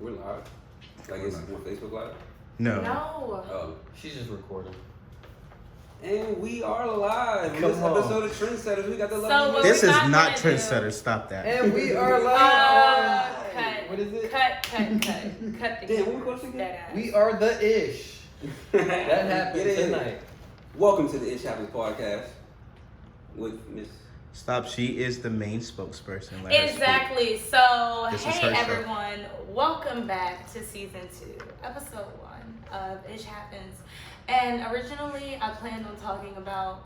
We're live. Like it's on Facebook Live? No. Oh. She's just recording. And we are live. Come This on. episode of Trendsetters. We got the So lovely. what This we're is not not gonna do- trendsetters. Stop that. And we are live. Cut. What is it? Cut the Damn, what we cameras, call it again? that ass. We are the ish. That happened Get in. tonight. Welcome to the Ish Happens podcast with Miss. Stop. She is the main spokesperson. Let her speak. Exactly. So, This is hey her show. everyone, welcome back to season 2, episode 1 of Ish Happens. And originally, I planned on talking about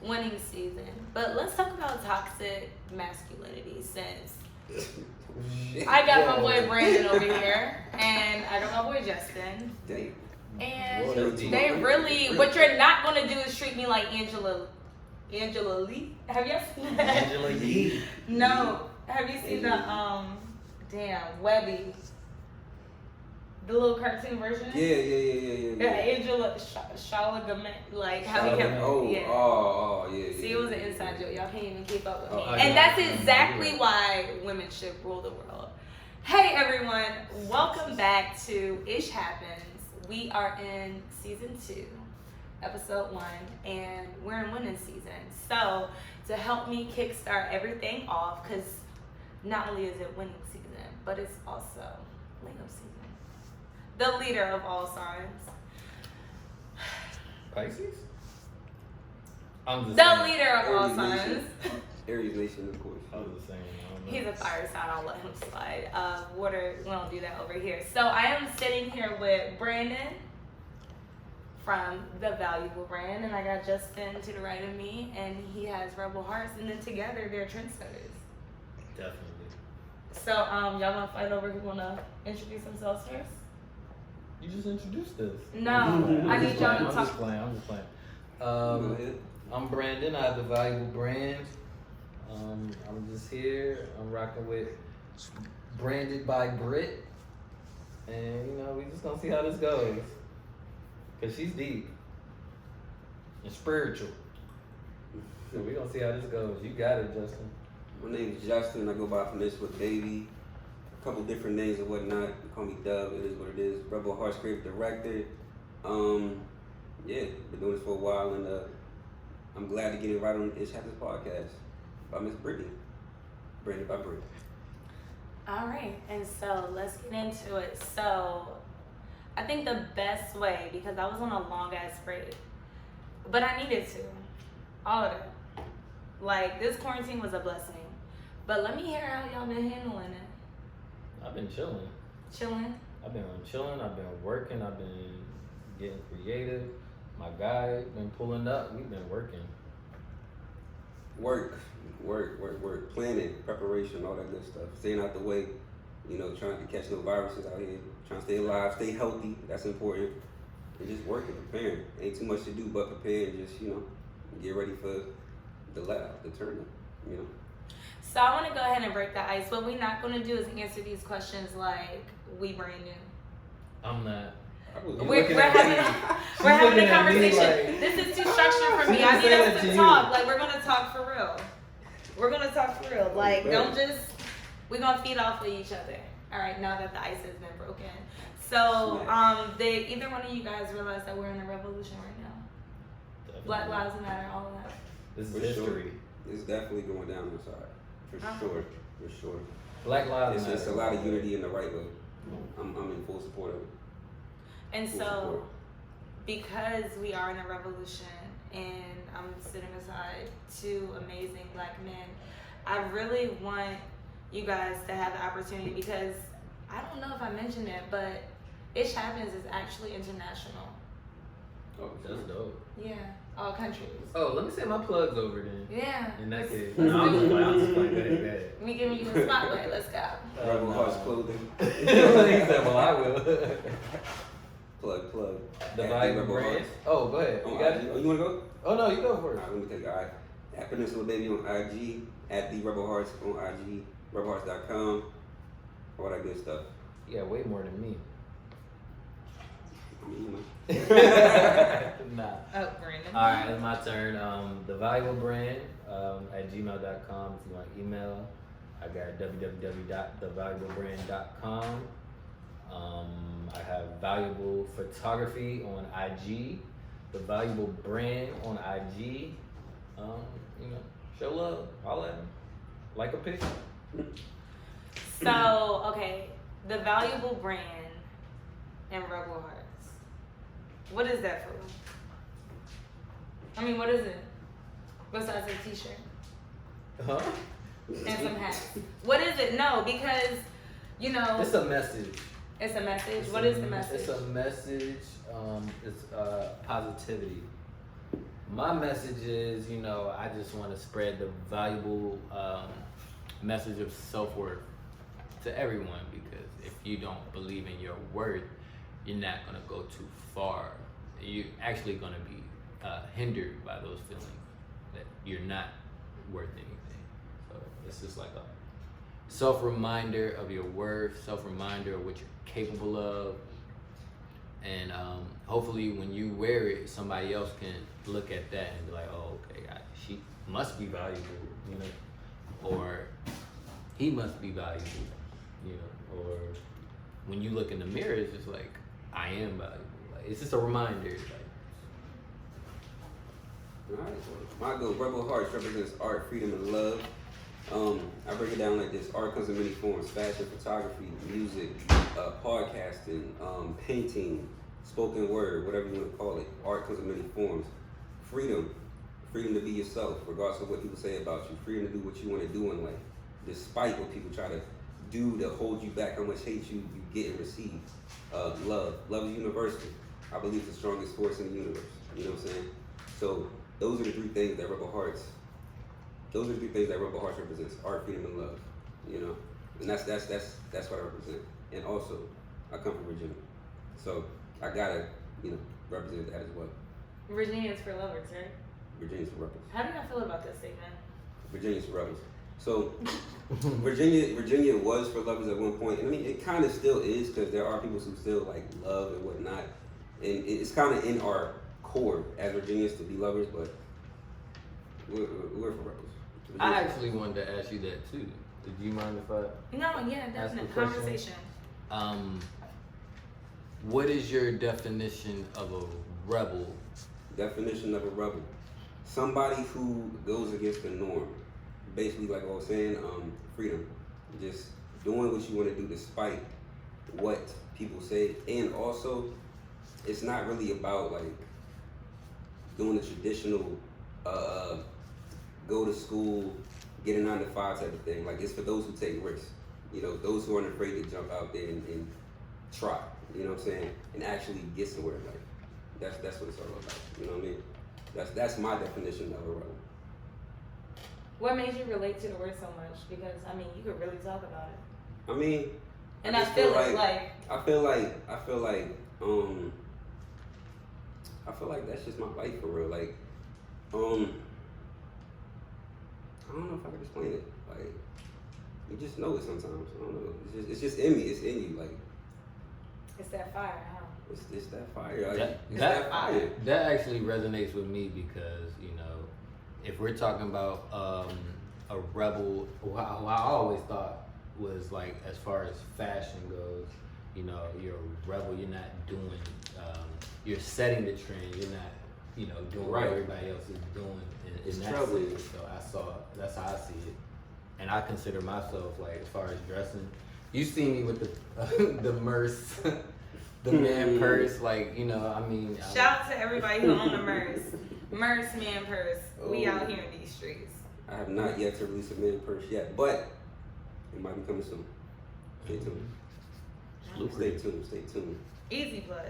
winning season, but let's talk about toxic masculinity since I got my boy Brandon over here, and I got my boy Justin. Dang. And Loyalty. they really, what you're not gonna do is treat me like Angela Lee. Have you seen that? Angela Yee. No. Have you seen the Webby? The little cartoon version? Yeah. Angela Shalagamet, like how he kept. Oh, yeah. See, it was an inside joke. Y'all can't even keep up with me. Oh, And yeah. that's exactly why women should rule the world. Hey everyone, welcome back to Ish Happens. We are in season 2, episode 1, and we're in winning season. So to help me kickstart everything off, because not only is it winning season, but it's also Leo season. The leader of all signs. Pisces? I'm just The saying. leader of all Aries signs. Nation. Aries Nation, of course. I'm just saying. I don't know. He's a fire sign. I'll let him slide. Water, we don't do that over here. So I am sitting here with Brandon from The Valuable Brand, and I got Justin to the right of me, and he has Rebel Hearts, and then together they're trendsetters. Definitely. So y'all gonna fight over who wanna introduce themselves first? You just introduced us. No, I need y'all to I'm talk. just playing. I'm just playing. Go ahead. I'm Brandon. I have the Valuable Brand. I'm just here. I'm rocking with Branded by Brit. And, we just gonna see how this goes. Because she's deep and spiritual. So we gonna see how this goes. You got it, Justin. My name is Justin. I go by from this with Baby. A couple different names and whatnot. They call me Dub. It is what it is. Rebel Hearts creative director. Been doing this for a while, and I'm glad to get invited on the Ish Happens podcast by Miss Brittany. Branded by Brittany. All right, and so let's get into it. So I think the best way, because I was on a long ass break, but I needed to, all of it. Like, this quarantine was a blessing. But let me hear how y'all been handling it. I've been chilling. Chilling? I've been chilling. I've been working. I've been getting creative. My guy been pulling up. We've been working. Work. Planning, preparation, all that good stuff. Staying out the way, trying to catch no viruses out here. Trying to stay alive, stay healthy. That's important. And just working, preparing. Ain't too much to do but prepare and just, get ready for the tournament, So I want to go ahead and break the ice. What we're not going to do is answer these questions like we brand new. I'm not. We're having a conversation. This is too structured for me. I need us to talk. Like, we're going to talk for real. We're going to talk for real. Like, don't just, we're going to feed off of each other. All right, now that the ice has been broken. So, did either one of you guys realize that we're in a revolution right now? Definitely. Black Lives Matter, all of that. This is For history. sure. It's definitely going down inside. For sure. Black Lives Matter. It's a lot of unity in the right way. I'm in full support of it. And Full so, support. because we are in a revolution and I'm sitting beside 2 amazing black men, I really want you guys to have the opportunity, because I don't know if I mentioned it, but Ish Happens is actually international. Oh, That's dope. Yeah, all countries. Oh, let me say my plugs over then. Yeah. In that case. Let's No, I'm do just it. playing. I'm just playing. Go ahead. Me giving you the spotlight. Let's go. Rebel Hearts clothing. He said, well, I will. Plug. The At Valuable Rebel Brand. Hearts. Oh, go ahead. On You got IG. it? Oh, you want to go? Oh, no, you go All first. right, let me take it. All right. At Peninsula Baby on IG. At the Rebel Hearts on IG. RebelHearts.com. All that good stuff. You got way more than me. I mean, Nah. Oh, Brandon. All right, it's my turn. The Valuable Brand at gmail.com if you want to email. I got www.thevaluablebrand.com. I have valuable photography on IG, the valuable brand on IG. You know, show love, holla at me, like a picture. So, okay, the valuable brand and Rebel Hearts. What is that for? I mean, what is it? Besides a t-shirt Huh? and some hats. What is it? No, because, you know. It's a message. It's a message? What is the message? It's a message. It's positivity. My message is, you know, I just want to spread the valuable message of self-worth to everyone, because if you don't believe in your worth, you're not going to go too far. You're actually going to be hindered by those feelings that you're not worth anything. So it's just like a self-reminder of your worth, self-reminder of what you're capable of. And hopefully when you wear it, somebody else can look at that and be like, oh, okay, she must be valuable, you know, or he must be valuable, you know, or when you look in the mirror, it's just like, I am valuable. Like, it's just a reminder. Like, Alright, so my good Rebel Hearts represents art, freedom, and love. I break it down like this. Art comes in many forms: fashion, photography, music, podcasting, painting, spoken word, whatever you want to call it. Art comes in many forms. Freedom to be yourself, regardless of what people say about you. Freedom to do what you want to do in life, despite what people try to do to hold you back, how much hate you get and receive. Love is universal. I believe it's the strongest force in the universe. You know what I'm saying? So those are the three things that Rebel Hearts represents: art, freedom, and love. You know, and that's what I represent. And also, I come from Virginia, so I gotta, you know, represent that as well. Virginia is for lovers, right? Virginia's for rebels. How do y'all feel about this statement? Virginia's for rebels. So Virginia was for lovers at one point. I mean, it kind of still is, because there are people who still like love and whatnot, and it's kind of in our core as Virginians to be lovers, but we're for rebels. I actually wanted to ask you that too. Did you mind if I? No, yeah, definitely. question? Conversation. What is your definition of a rebel? Definition of a rebel: somebody who goes against the norm. Basically, like I was saying, freedom. Just doing what you want to do despite what people say. And also, it's not really about like doing the traditional go to school, get a 9 to 5 type of thing. Like, it's for those who take risks. You know, those who aren't afraid to jump out there and try. You know what I'm saying? And actually get somewhere in life. That's what it's all about. You know what I mean? That's my definition of a rebel. What made you relate to the word so much? Because I mean, you could really talk about it. I mean, and I feel like I feel like that's just my life for real. Like, I don't know if I can explain it. Like, you just know it sometimes. I don't know. It's just in me. It's in you. Like, it's that fire, huh? It's that fire. Like, that fire. That actually resonates with me, because, you know, if we're talking about a rebel, who I always thought was like, as far as fashion goes, you know, you're a rebel. You're not doing. You're setting the trend. You're not, you know, doing what everybody else is doing. In that sense. So that's how I see it. And I consider myself, like, as far as dressing, you see me with the Merce, the man purse, like, you know, I mean. Shout out to everybody who own the Merce. Merce man purse. We out here in these streets. I have not yet to release a man purse yet, but it might be coming soon. Stay tuned. Stay tuned. Easy plug.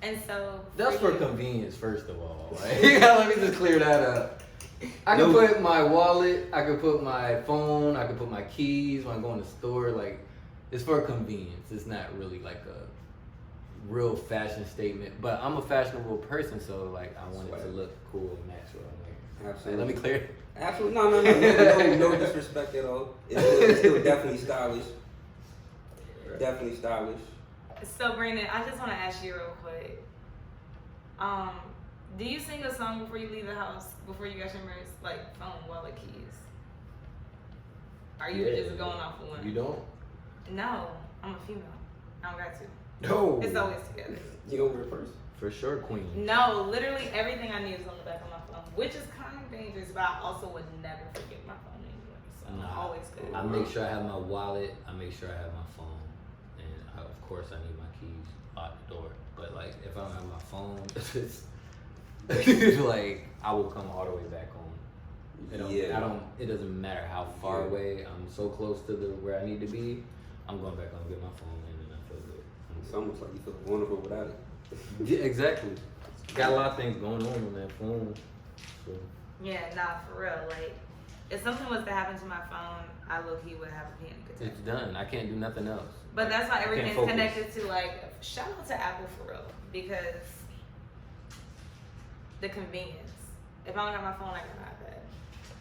And so that's for convenience, first of all. Like, let me just clear that up. I can put my wallet, I can put my phone, I can put my keys when I go in the store. Like, it's for convenience. It's not really like a real fashion statement. But I'm a fashionable person, so like, I want it to look cool and natural. Like, absolutely. Let me clear it. Absolutely. No disrespect at all. It's still definitely stylish. Definitely stylish. So Brandon, I just want to ask you real quick. Do you sing a song before you leave the house, before you got your Merce, like phone, wallet, keys? Are you just going off of one? You don't? No, I'm a female. I don't got to. No. It's always together. You over it first? For sure, queen. No, literally everything I need is on the back of my phone, which is kind of dangerous, but I also would never forget my phone anyway. So I'm Nah. always good. I make sure I have my wallet. I make sure I have my phone, and of course I need my keys out the door. But like, if I don't have my phone, it's like I will come all the way back home. It doesn't matter how far away. I'm so close to where I need to be. I'm going back home to get my phone, and I feel good. It's almost like you feel vulnerable without it. Yeah, exactly. Got a lot of things going on that phone. So. Yeah, nah, for real. Like, if something was to happen to my phone, I low-key would have a panic attack. It's done. I can't do nothing else. But that's why I can't everything's focus. connected to, like, shout out to Apple for real, because the convenience. If I don't got my phone, I got my iPad.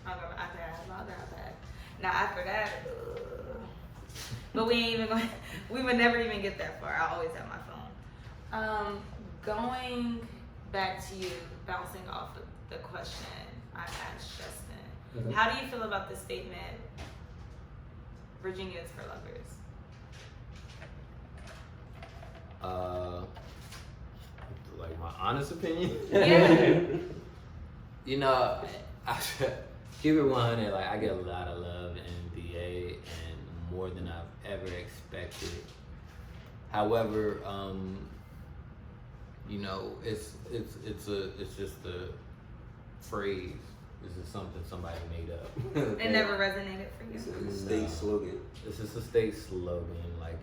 I don't got my iPad, I have my other iPad. Now after that, but we would never even get that far. I always have my phone. Going back to you, bouncing off of the question I asked Justin, how do you feel about the statement, Virginia is for lovers? Like my honest opinion. Yeah. You know, I keep it 100. Like I get a lot of love in VA and more than I've ever expected. However, you know, it's just a phrase. This is something somebody made up. It never resonated for you. It's a state slogan. It's just a state slogan. Like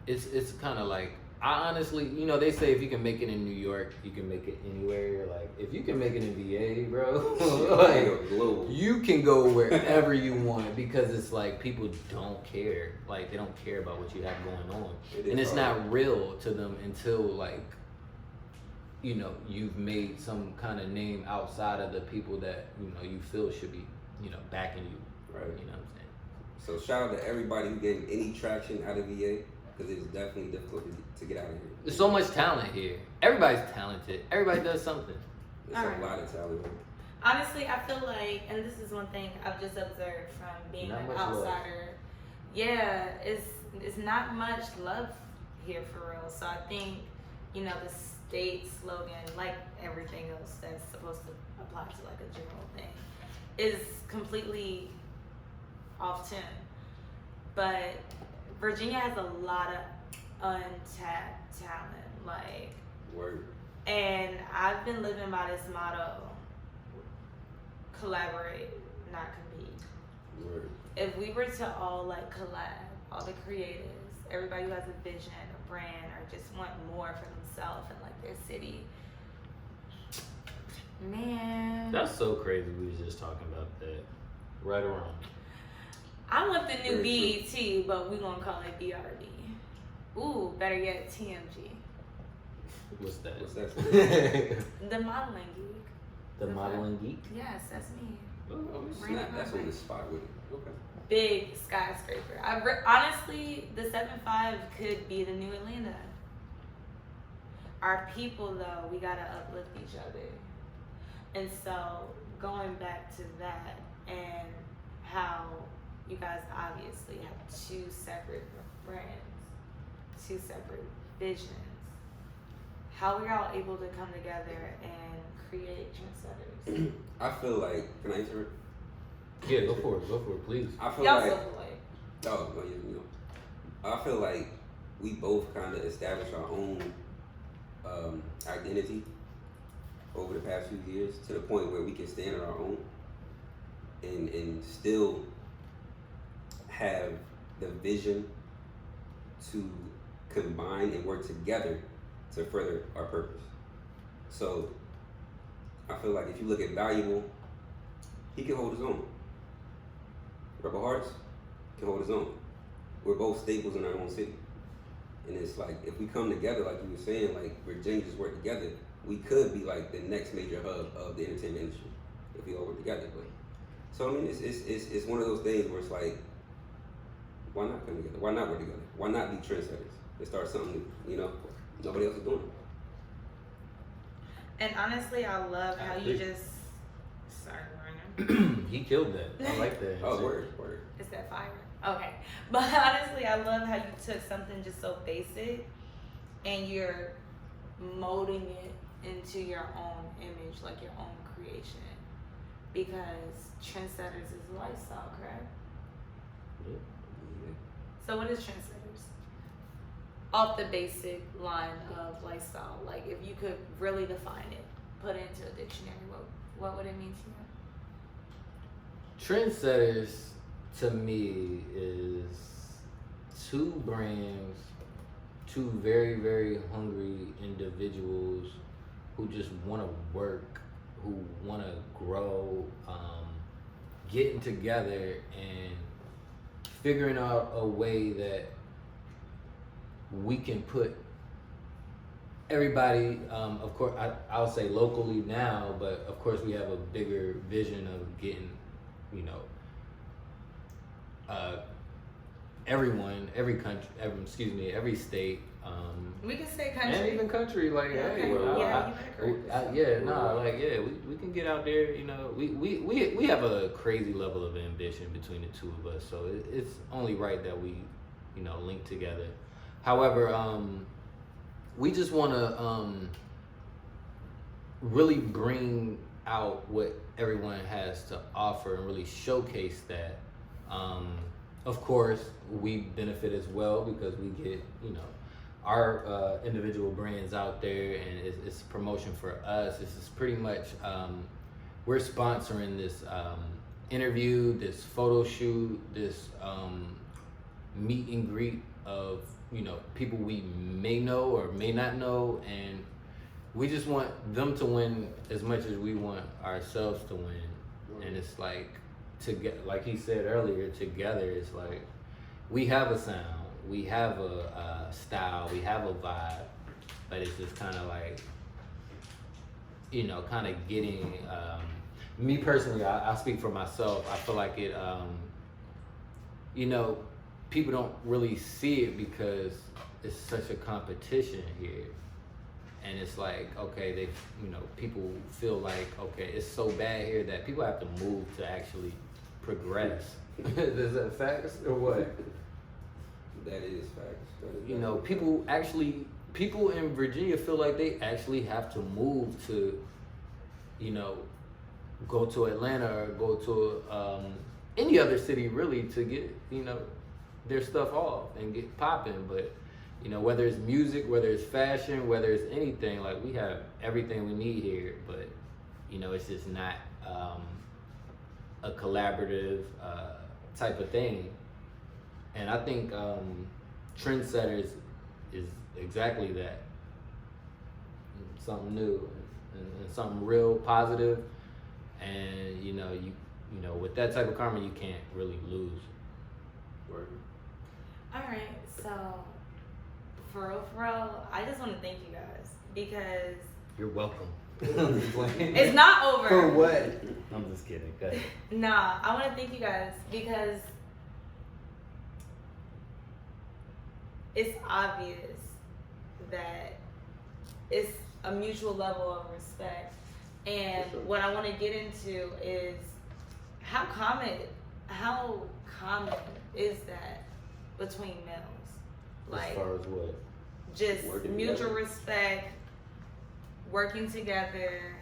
it's kind of like, I honestly, you know, they say if you can make it in New York, you can make it anywhere. Like if you can make it in VA, bro, like you can go wherever you want, because it's like people don't care. Like they don't care about what you have going on, and it's not real to them until like, you know, you've made some kind of name outside of the people that, you know, you feel should be, you know, backing you. Right. You know what I'm saying? So shout out to everybody who getting any traction out of VA, because it's definitely difficult to get out of here. There's so much talent here. Everybody's talented. Everybody does something. There's a lot of talent. Honestly, I feel like, and this is one thing I've just observed from being Not an much outsider. love. Yeah, it's not much love here for real. So I think, you know, the state slogan, like everything else that's supposed to apply to like a general thing, is completely off tune. But Virginia has a lot of untapped talent, like, Word. and I've been living by this motto: collaborate, not compete. Word. If we were to all like collab, all the creatives, everybody who has a vision, a brand, or just want more for themselves and like their city, man. That's so crazy. We was just talking about that. Right or wrong? I want the new Very BET, but we gonna call it BRB. Ooh, better yet, TMG. What's that? What's that? The modeling geek. The modeling geek? Yes, that's me. Oh, snap. That's on the spot with it. Okay. Big skyscraper. Honestly, the 7-5 could be the new Atlanta. Our people, though, we gotta uplift each other. And so, going back to that, and how you guys obviously have two separate brands, two separate visions. How we're all able to come together and create trendsetters. I feel like, can I answer it? Yeah, go for it, please. I feel Y'all like, so polite. oh, no, you know, I feel like we both kind of established our own identity over the past few years, to the point where we can stand on our own and still have the vision to combine and work together to further our purpose. So I feel like if you look at Valuable, he can hold his own. Rebel Hearts can hold his own. We're both staples in our own city. And it's like, if we come together, like you were saying, like Virginia just work together, we could be like the next major hub of the entertainment industry if we all work together. But so I mean, it's one of those things where it's like, why not come together? Why not work together? Why not be trendsetters and start something new? You know, nobody else is doing it. And honestly, I love how you agree. just, sorry, Ryan. He killed that. I like that. Oh, word. It's that fire. Okay. But honestly, I love how you took something just so basic and you're molding it into your own image, like your own creation. Because trendsetters is a lifestyle, correct? Yeah. So what is trendsetters? Off the basic line of lifestyle, like if you could really define it, put it into a dictionary, what would it mean to you? Trendsetters to me is two brands, two very, very hungry individuals who just want to work, who want to grow, getting together and figuring out a way that we can put everybody, of course, I'll say locally now, but of course we have a bigger vision of getting, you know, everyone, every country, every state. We can say country. And even country, like, Yeah, hey, okay. we can get out there, you know, we have a crazy level of ambition between the two of us, so it's only right that we, you know, link together. However, we just want to really bring out what everyone has to offer and really showcase that. Of course, we benefit as well because we get, you know, our individual brands out there, and it's promotion for us. This is pretty much, we're sponsoring this interview, this photo shoot, this meet and greet of, you know, people we may know or may not know, and we just want them to win as much as we want ourselves to win. And it's like, like he said earlier, together, it's like we have a sound, we have a style, we have a vibe, but it's just kind of like, you know, kind of getting, me personally, I speak for myself, I feel like it, you know, people don't really see it because it's such a competition here. And it's like, okay, they, you know, people feel like, okay, it's so bad here that people have to move to actually progress. Is that facts or what? That is facts. You know, people in Virginia feel like they actually have to move to, you know, go to Atlanta or go to any other city really to get, you know, their stuff off and get popping. But, you know, whether it's music, whether it's fashion, whether it's anything, like we have everything we need here, but, you know, it's just not a collaborative type of thing. And I think trendsetters is exactly that. Something new and something real positive. And you know, with that type of karma, you can't really lose. Word. All right, so for real, I just want to thank you guys because You're welcome. it's not over. For what? I'm just kidding. Go ahead. Nah, I want to thank you guys because it's obvious that it's a mutual level of respect. And what I want to get into is how common is that between males? Like, as far as what? just Working mutual together. respect, working together,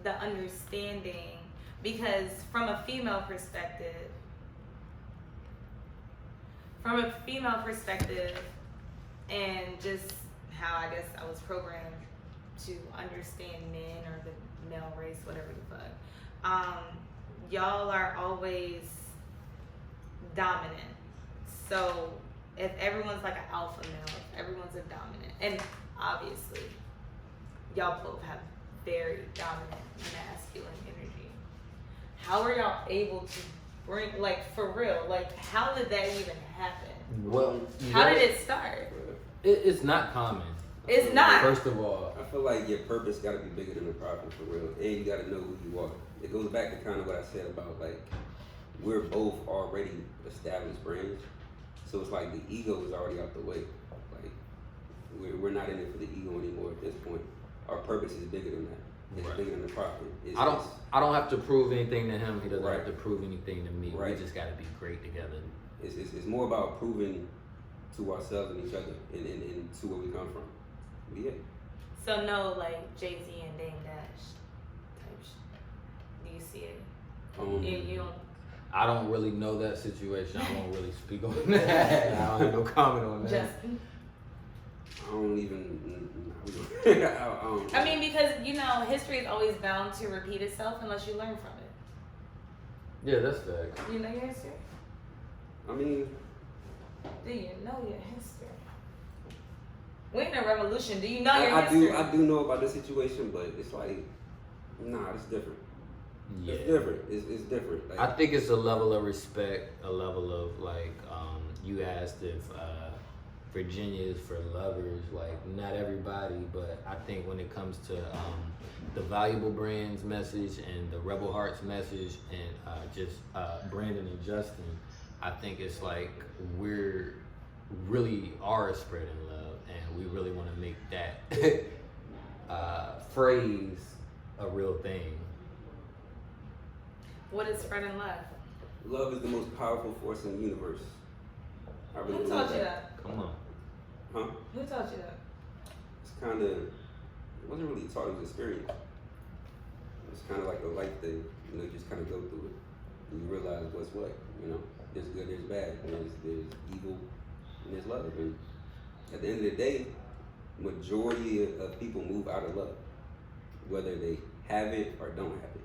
the understanding. Because from a female perspective, and just how I guess I was programmed to understand men or the male race, whatever the fuck, y'all are always dominant. So if everyone's like an alpha male, if everyone's a dominant, and obviously y'all both have very dominant masculine energy, how are y'all able to bring, like, for real, like, how did that even happen? Well, How did it start? It's not common. It's not. First of all, I feel like your purpose got to be bigger than the profit for real, and you got to know who you are. It goes back to kind of what I said about, like, we're both already established brands, so it's like the ego is already out the way. Like, we're not in it for the ego anymore at this point. Our purpose is bigger than that. It's Right. bigger than the profit. I don't have to prove anything to him. He doesn't Right. have to prove anything to me. Right. We just got to be great together. It's more about proving to ourselves and each other and to where we come from. Yeah. So no, like Jay-Z and Dame Dash type shit. Do you see it? You don't. I don't really know that situation. I won't really speak on that. I don't have no comment on that. Justin? I don't even. I mean, because history is always bound to repeat itself unless you learn from it. Yeah, that's fact. You know your history? I mean, Do you know your history? We're in a revolution. Do you know your history? I do know about the situation, but it's like, nah, it's different. Yeah. It's different. It's different. Like, I think it's a level of respect, a level of like, you asked if Virginia is for lovers. Like, not everybody, but I think when it comes to the Valuable Brands message and the Rebel Hearts message and just Brandon and Justin, I think it's like we're really are spreading love, and we really want to make that phrase a real thing. What is spreading love? love is the most powerful force in the universe. I really Who believe taught you that? Come on. Huh? Who taught you that? It's kind of, it wasn't really taught, it was experience. It's kind of like a life thing, you just kind of go through it. And you realize what's what, There's good, there's bad, there's evil, and there's love. And at the end of the day, majority of people move out of love, whether they have it or don't have it.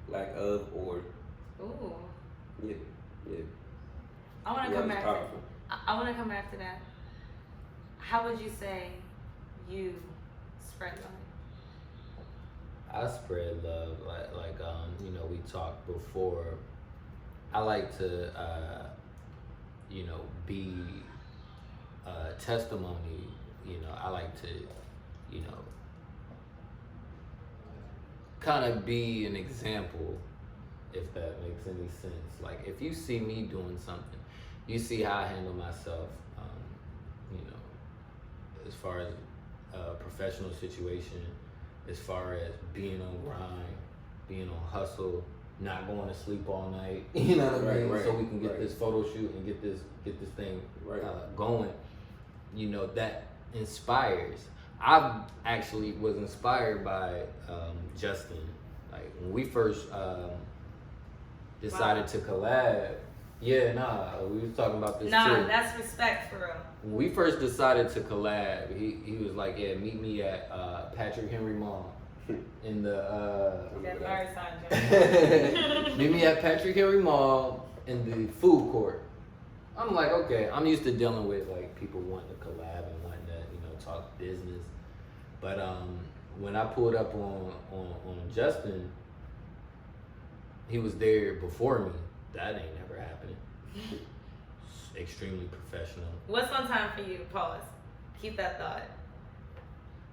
Lack of or, Ooh. yeah. I want to Love come is back. powerful. I want to come back to that. How would you say you spread love? I spread love like we talked before. I like to be testimony. I like to kind of be an example, if that makes any sense. Like if you see me doing something, you see how I handle myself. As far as a professional situation, as far as being on grind, being on hustle, not going to sleep all night, you know what I mean? Right, so we can get right. this photo shoot and get this thing Right. going. That inspires. I actually was inspired by Justin. Like when we first decided to collab. Yeah, we was talking about this too. That's respect for real. When we first decided to collab, he was like, yeah, meet me at Patrick Henry Mall in the That Larry signed. meet me at Patrick Henry Mall in the food court. I'm like, okay, I'm used to dealing with like people wanting to collab and wanting to talk business. But when I pulled up on Justin, he was there before me. That ain't never happening. Extremely professional. What's on time for you? Pause. Keep that thought.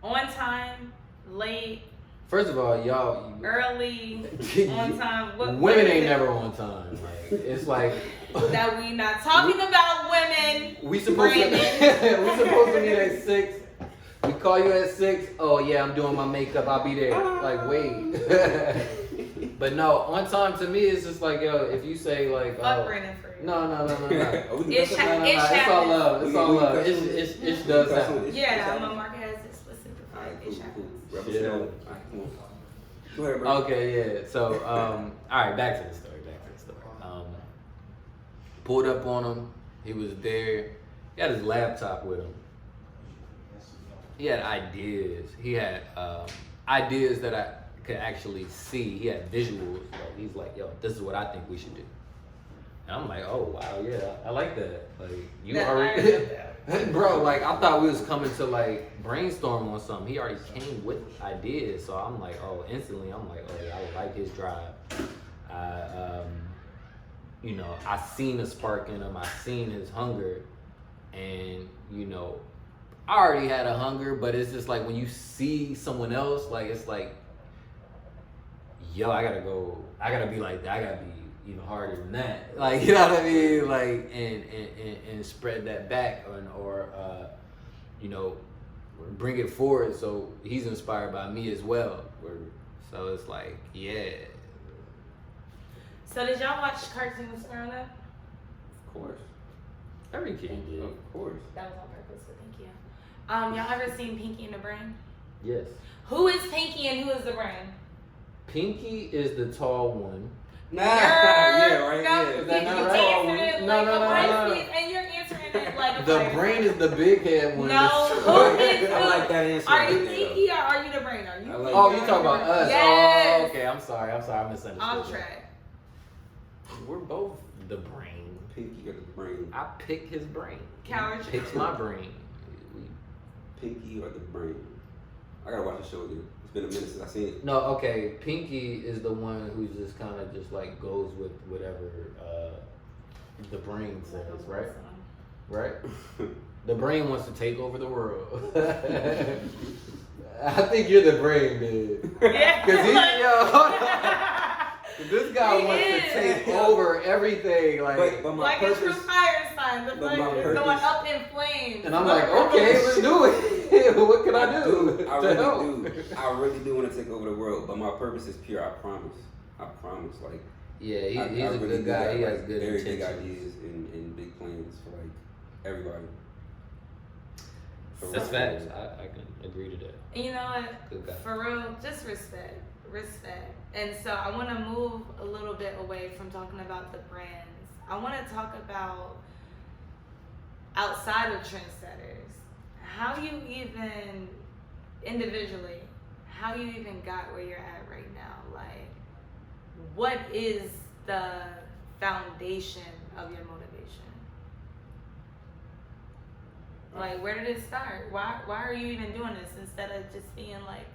On time, late, First of all, y'all, early, on time. Women ain't never on time. Like it's like that we not talking about women. we supposed to we supposed to meet at 6. We call you at 6. Oh yeah, I'm doing my makeup. I'll be there. Like wait. But no, on time to me is just like if you say like Fuck Brandon for you. No. It's It's all love. It's all love. It does happen. Yeah, I'm gonna mark it as explicit. Alright, It cool. happens. Shit. Alright, come on. Go ahead, bro. Okay, yeah. So, all right, back to the story. Pulled up on him. He was there. He had his laptop with him. He had ideas. He had ideas that I could actually see. He had visuals. Like, he's like, yo, this is what I think we should do. And I'm like, oh, wow, yeah, I like that. Like, you already... Bro, like, I thought we was coming to, like, brainstorm on something. He already came with ideas. So I'm like, instantly, I'm like, oh, yeah, I like his drive. I seen a spark in him. I seen his hunger. And, I already had a hunger, but it's just like when you see someone else, like, it's like, yo, I gotta be like that. I gotta be even harder than that. Like, you know what I mean? Like, and spread that back or bring it forward. So he's inspired by me as well. So it's like, yeah. So did y'all watch cartoons growing up? course. Every kid Thank did. you. Of course. That was on purpose, but thank you. Y'all ever seen Pinky and the Brain? Yes. Who is Pinky and who is the Brain? Pinky is the tall one. Nah, yeah, right, No, yeah. Is that you not right? answered it No, like no, a no, brain no, no. piece, and you're answering it like a The firefighter. brain is the big head one. No, The- who is I who? like that answer. Are you right there, Pinky or are you the Brain? Are you? I like Oh, that. you talking about us? Yes. Oh, okay. I'm sorry. I misunderstood. Off track. We're both the brain. Pinky or the brain? I pick his brain. Coward. He picks my brain. Pinky or the brain? I gotta watch the show again. It's been a minute since I seen it. No, okay. Pinky is the one who's just kind of just like goes with whatever the brain says, right? Right? The brain wants to take over the world. I think you're the brain, dude. Yeah. Cause this guy He wants is. to take over everything, like. But my Like a true purpose, fire sign, the but flame my is going purpose- up in flames. And I'm like, okay, let's do it. What can I do? I to help? really do. I really do want to take over the world, but my purpose is pure. I promise. I promise. Like, Yeah, he's I a really good do guy. got, He has like, good very intentions. big ideas and big plans for like everybody. For That's real. facts. I can agree to that. And you know what? Good guy. For real, just respect. Respect. And so I want to move a little bit away from talking about the brands. I want to talk about outside of trendsetters. How you even, individually, how you even got where you're at right now. Like, what is the foundation of your motivation? Like, where did it start? Why are you even doing this instead of just being like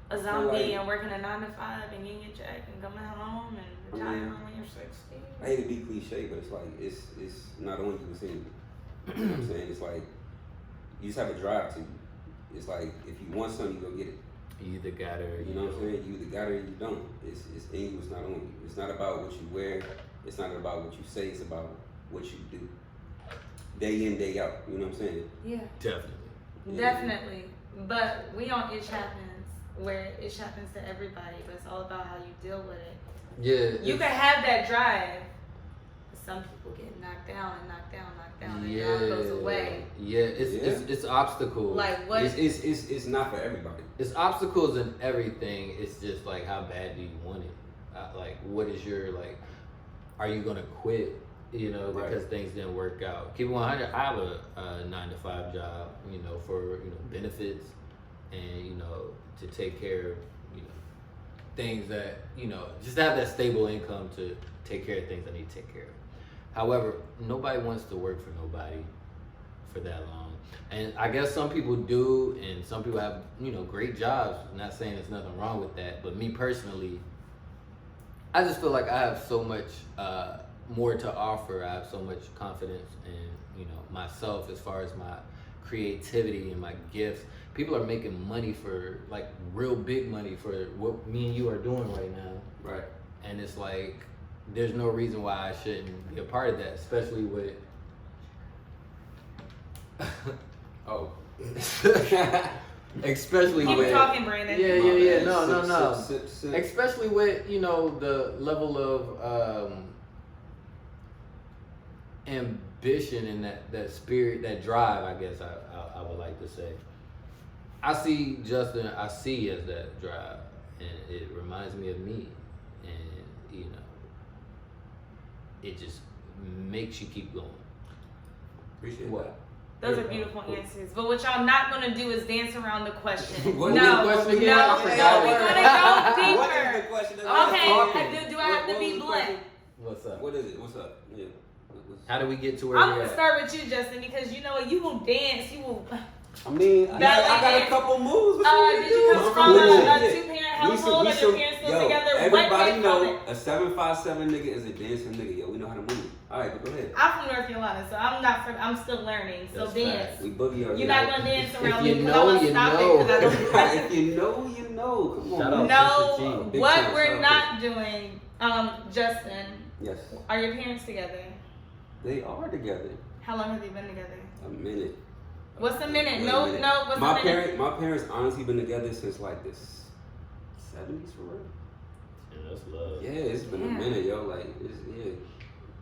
a zombie like- and working a 9 to 5 and getting your check and coming home and retiring when you're 60? I hate to be cliche, but it's like it's not on you, it's in you. You know what I'm saying? It's like you just have a drive to you. It's like if you want something, you go get it. You either got it or You know what I'm saying? You either got it or you don't. It's in you, it's not on you. It's not about what you wear, it's not about what you say, it's about what you do. Day in, day out. You know what I'm saying? Yeah. Definitely. Yeah. Definitely. But we on Ish Happens, where Ish happens to everybody, but it's all about how you deal with it. Yeah. You can have that drive, but some people get knocked down and knocked down, and it all goes away. Yeah, it's obstacles. Like what? It's not for everybody. It's obstacles in everything. It's just like how bad do you want it? Like what is your like? Are you gonna quit? You know, because things didn't work out. Keep it 100. I have a 9 to 5 job. You know, for benefits, and to take care of things that just to have that stable income to take care of things I need to take care of. However, nobody wants to work for nobody for that long. And I guess some people do, and some people have, great jobs. I'm not saying there's nothing wrong with that, but me personally, I just feel like I have so much more to offer. I have so much confidence in, myself as far as my creativity and my gifts. People are making money for, like, real big money for what me and you are doing right now. Right. And it's like, there's no reason why I shouldn't be a part of that, especially with especially Keep with talking, Brandon. yeah. No. Sip. Especially with the level of ambition and that spirit, that drive. I guess I would like to say. I see Justin. I see as that drive, and it reminds me of me, and it just makes you keep going. Appreciate What? Those are beautiful answers. But what y'all not gonna do is dance around the question. What no, was the question again? no, I forgot we're it. gonna go What is the deeper. question? Okay, do I have to What be was the blunt? question? What's up? What is it? What's up? Yeah. How do we get to where I'm we're gonna at? start with you, Justin, because you know what, you will dance. You will. I mean, I got a couple moves. Did you come from a two-parent household? Are your We parents still yo, together? everybody What came from know it? a 757 nigga is a dancing nigga. Yo, we know how to move. All right, but go ahead. I'm from North Carolina, so I'm still learning. So That's dance. facts. We boogie on You're not gonna dance around you me because know, I want to you stop know. it because I don't. If you know, you know. Come on. Shout out. No, Sister T. what Big time, we're shout not doing, Justin. Yes, Are your parents together? they are together. How long have they been together? A minute. What's a minute? Wait No, a minute. no. What's a minute? My parents honestly been together since like the 70s for real. Yeah, that's love. Yeah, it's been Yeah. a minute, yo. Like, it's, yeah.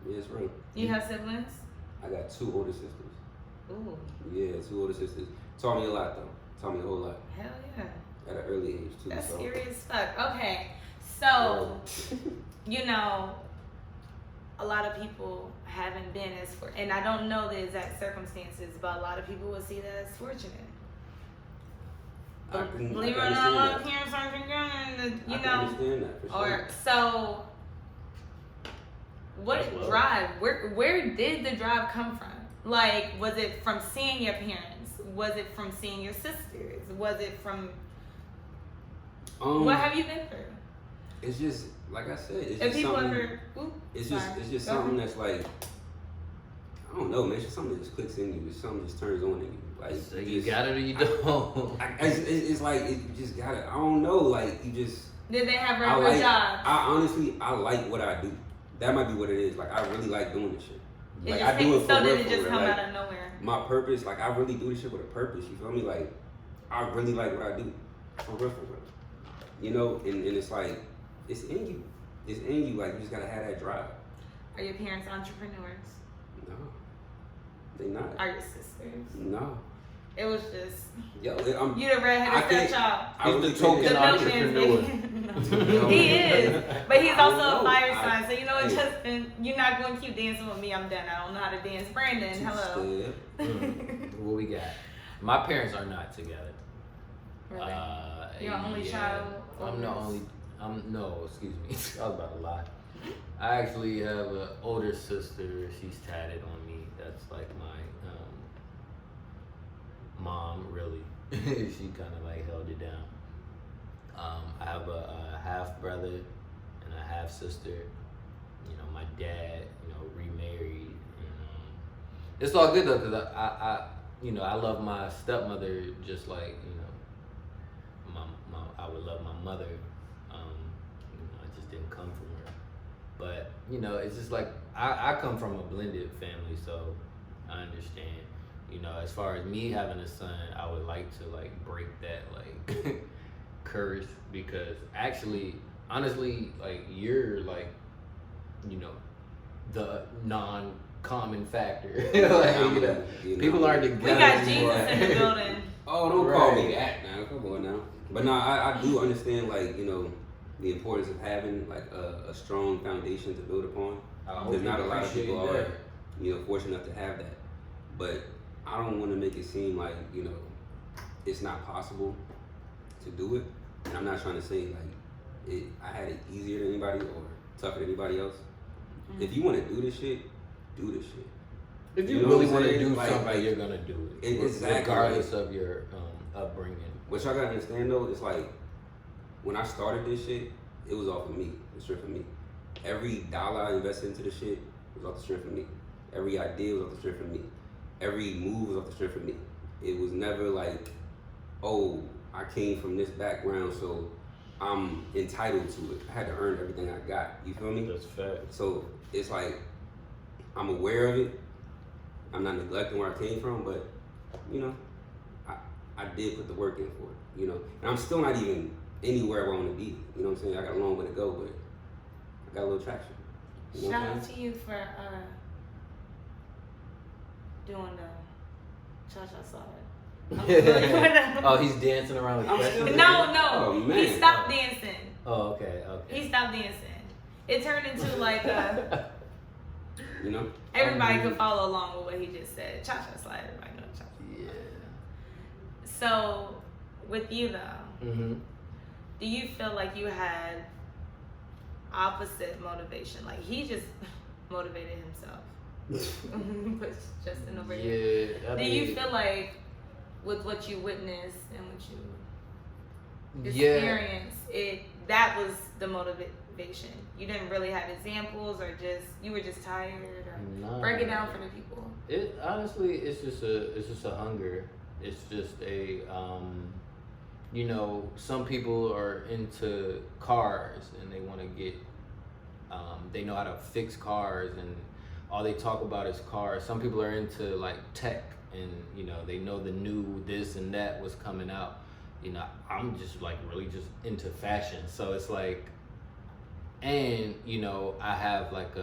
Yeah, it's real. You have siblings? I got 2 older sisters. Ooh. Yeah, 2 older sisters. Taught me a lot though. Taught me a whole lot Hell yeah. at an early age too. That's so. scary as fuck. Okay, so you know, a lot of people haven't been as and I don't know the exact circumstances, but a lot of people would see that as fortunate. Believe it or not, a lot of parents aren't doing you I can know, understand that for sure. or so. What drive? Where did the drive come from? Like, was it from seeing your parents? Was it from seeing your sisters? Was it from what have you been through? It's just like I said. It's If just people something. ever, It's just something that's like, I don't know, man. It's just something that just clicks in you. It's something that just turns on in you. Like So you got it or you don't. It's like you just got it. I don't know. Like you just. did they have regular jobs? I honestly, I like what I do. That might be what it is. Like I really like doing this shit. Like It I do it for so real. did it just for come real. out Like, of nowhere? my purpose, like I really do this shit with a purpose. You feel me? Like I really like what I do. For real, for real. You know, and it's like it's in you. It's in you. Like you just gotta have that drive. Are your parents entrepreneurs? No, they not. Are your sisters? No. It was just Yo, you the redheaded stepchild. I really He's the token The think entrepreneur. no he is, but he's I don't also a know. fire sign. So you know what, Hey. Justin, you're not going to keep dancing with me. I'm done. I don't know how to dance. Brandon, hello. What we got? My parents are not together. Really? You're an only child? I'm the only. No, excuse me. I was about to lie. I actually have an older sister. She's tatted on me. That's like my mom, really. She kind of like held it down. I have a half brother and a half sister. You know, my dad, you know, remarried. It's all good though, cause I you know, I love my stepmother just like, you know, I would love my mother. You know, I just didn't come from her. But you know, it's just like I come from a blended family, so I understand. You know, as far as me having a son, I would like to like break that like curse, because actually, honestly, like you're like, you know, the non-common factor. Like, you know, people aren't together. We got anymore. Jesus in the building. Oh, don't call me that now. Come on now. But no, I do understand, like, you know, the importance of having like a strong foundation to build upon. There's not a lot of people are, you know, fortunate enough to have that. But I don't want to make it seem like, you know, it's not possible to do it. And I'm not trying to say like I had it easier than anybody or tougher than anybody else. Mm-hmm. If you want to do this shit, do this shit. If you really want to do something, you're gonna do it. Exactly. Regardless of your upbringing. What y'all gotta understand though, it's like when I started this shit, it was off of me, the strength of me. Every dollar I invested into the shit was off the strength of me. Every idea was off the strength of me. Every move was off the strength of me. It was never like, oh, I came from this background, so I'm entitled to it. I had to earn everything I got. You feel me? That's fact. So it's like I'm aware of it. I'm not neglecting where I came from, but you know, I did put the work in for it. You know, and I'm still not even anywhere where I want to be. You know what I'm saying? I got a long way to go, but I got a little traction. You know Shout out to you for doing the cha-cha slide. Oh, he's dancing around the question? No, Oh, man. he stopped dancing. Oh, okay. He stopped dancing. It turned into like a, You know? everybody could follow along with what he just said. Cha-cha slide, everybody know cha-cha. Yeah. So, with you though, Mm-hmm. do you feel like you had opposite motivation? Like he just motivated himself. But Justin over here. Yeah. Do you feel like with what you witnessed and what you Yeah. experienced, that was the motivation? You didn't really have examples, or just you were just tired, or No. break it down for the people. It honestly, it's just a hunger. It's just a you know, some people are into cars and they want to get they know how to fix cars and all they talk about is cars. Some people are into like tech and you know they know the new this and that was coming out. You know, I'm just like really just into fashion, so it's like, and you know I have like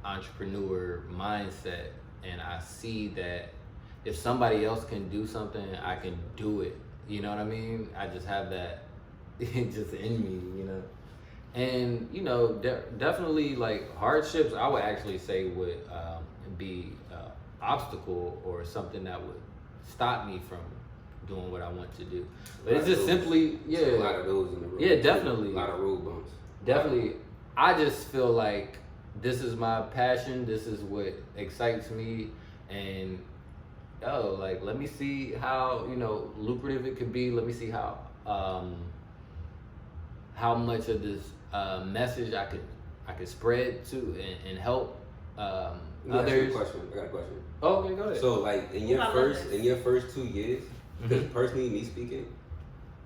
entrepreneur mindset, and I see that if somebody else can do something, I can do it. You know what I mean? I just have that just in me, you know. And you know, definitely like hardships, I would actually say would be obstacle or something that would stop me from doing what I want to do. But it's just simply, yeah, a lot of those in the road. Yeah, definitely. A lot of road bumps. Definitely. I just feel like this is my passion. This is what excites me, and like let me see how, you know, lucrative it could be. Let me see how much of this message I could spread to and help others. I got a question. Oh, okay, go ahead. So like in your first 2 years, because personally, me speaking,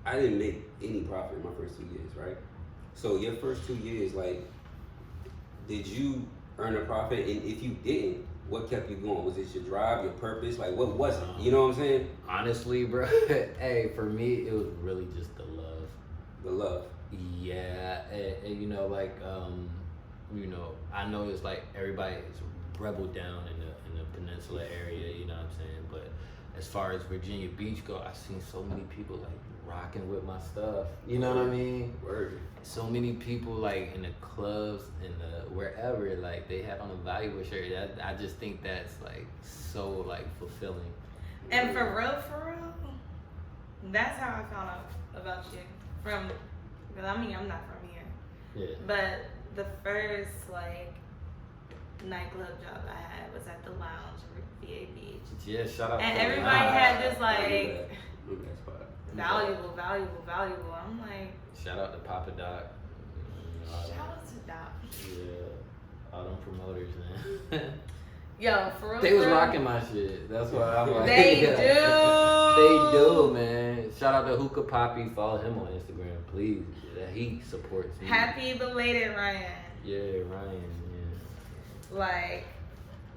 I didn't make any profit in my first 2 years, right? So your first 2 years, like, did you earn a profit? And if you didn't, what kept you going? Was it your drive, your purpose? Like, what was it? You know what I'm saying? Honestly, bro, hey, for me, it was really just the love. The love. Yeah, and you know, like, you know, I know it's like everybody is rebel down in the peninsula area, you know what I'm saying? But as far as Virginia Beach go, I've seen so many people like rocking with my stuff. You know what I mean? Word. So many people like in the clubs and the wherever, like they have on a valuable shirt. I just think that's like so like fulfilling. And for real, that's how I found out about you. Because I mean, I'm not from here. Yeah. But the first like nightclub job I had was at the lounge in VA Beach. Yeah, shout out. And to everybody had this like valuable. valuable. I'm like, shout out to Papa Doc. shout out to Doc. Yeah, all them promoters, man. Yo, for real. They was rocking my shit. That's why I'm like. They do. They do, man. Shout out to Hookah Poppy. Follow him on Instagram, please. Yeah, he supports me. Happy belated Ryan. Yeah, Ryan. Yeah. Like,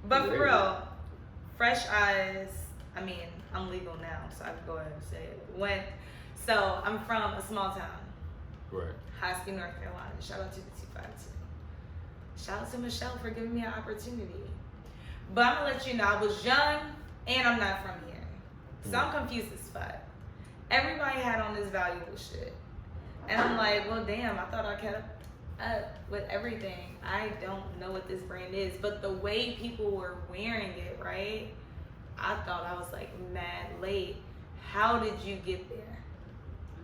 but for real, Fresh Eyes. I mean, I'm legal now, so I can go ahead and say it. So I'm from a small town. Right. Hosky, North Carolina. Shout out to the 252. Shout out to Michelle for giving me an opportunity. But I'm gonna let you know, I was young and I'm not from here. So I'm confused as fuck. Everybody had on this valuable shit. And I'm like, well, damn, I thought I kept up with everything. I don't know what this brand is. But the way people were wearing it, right? I thought I was like mad late. How did you get there?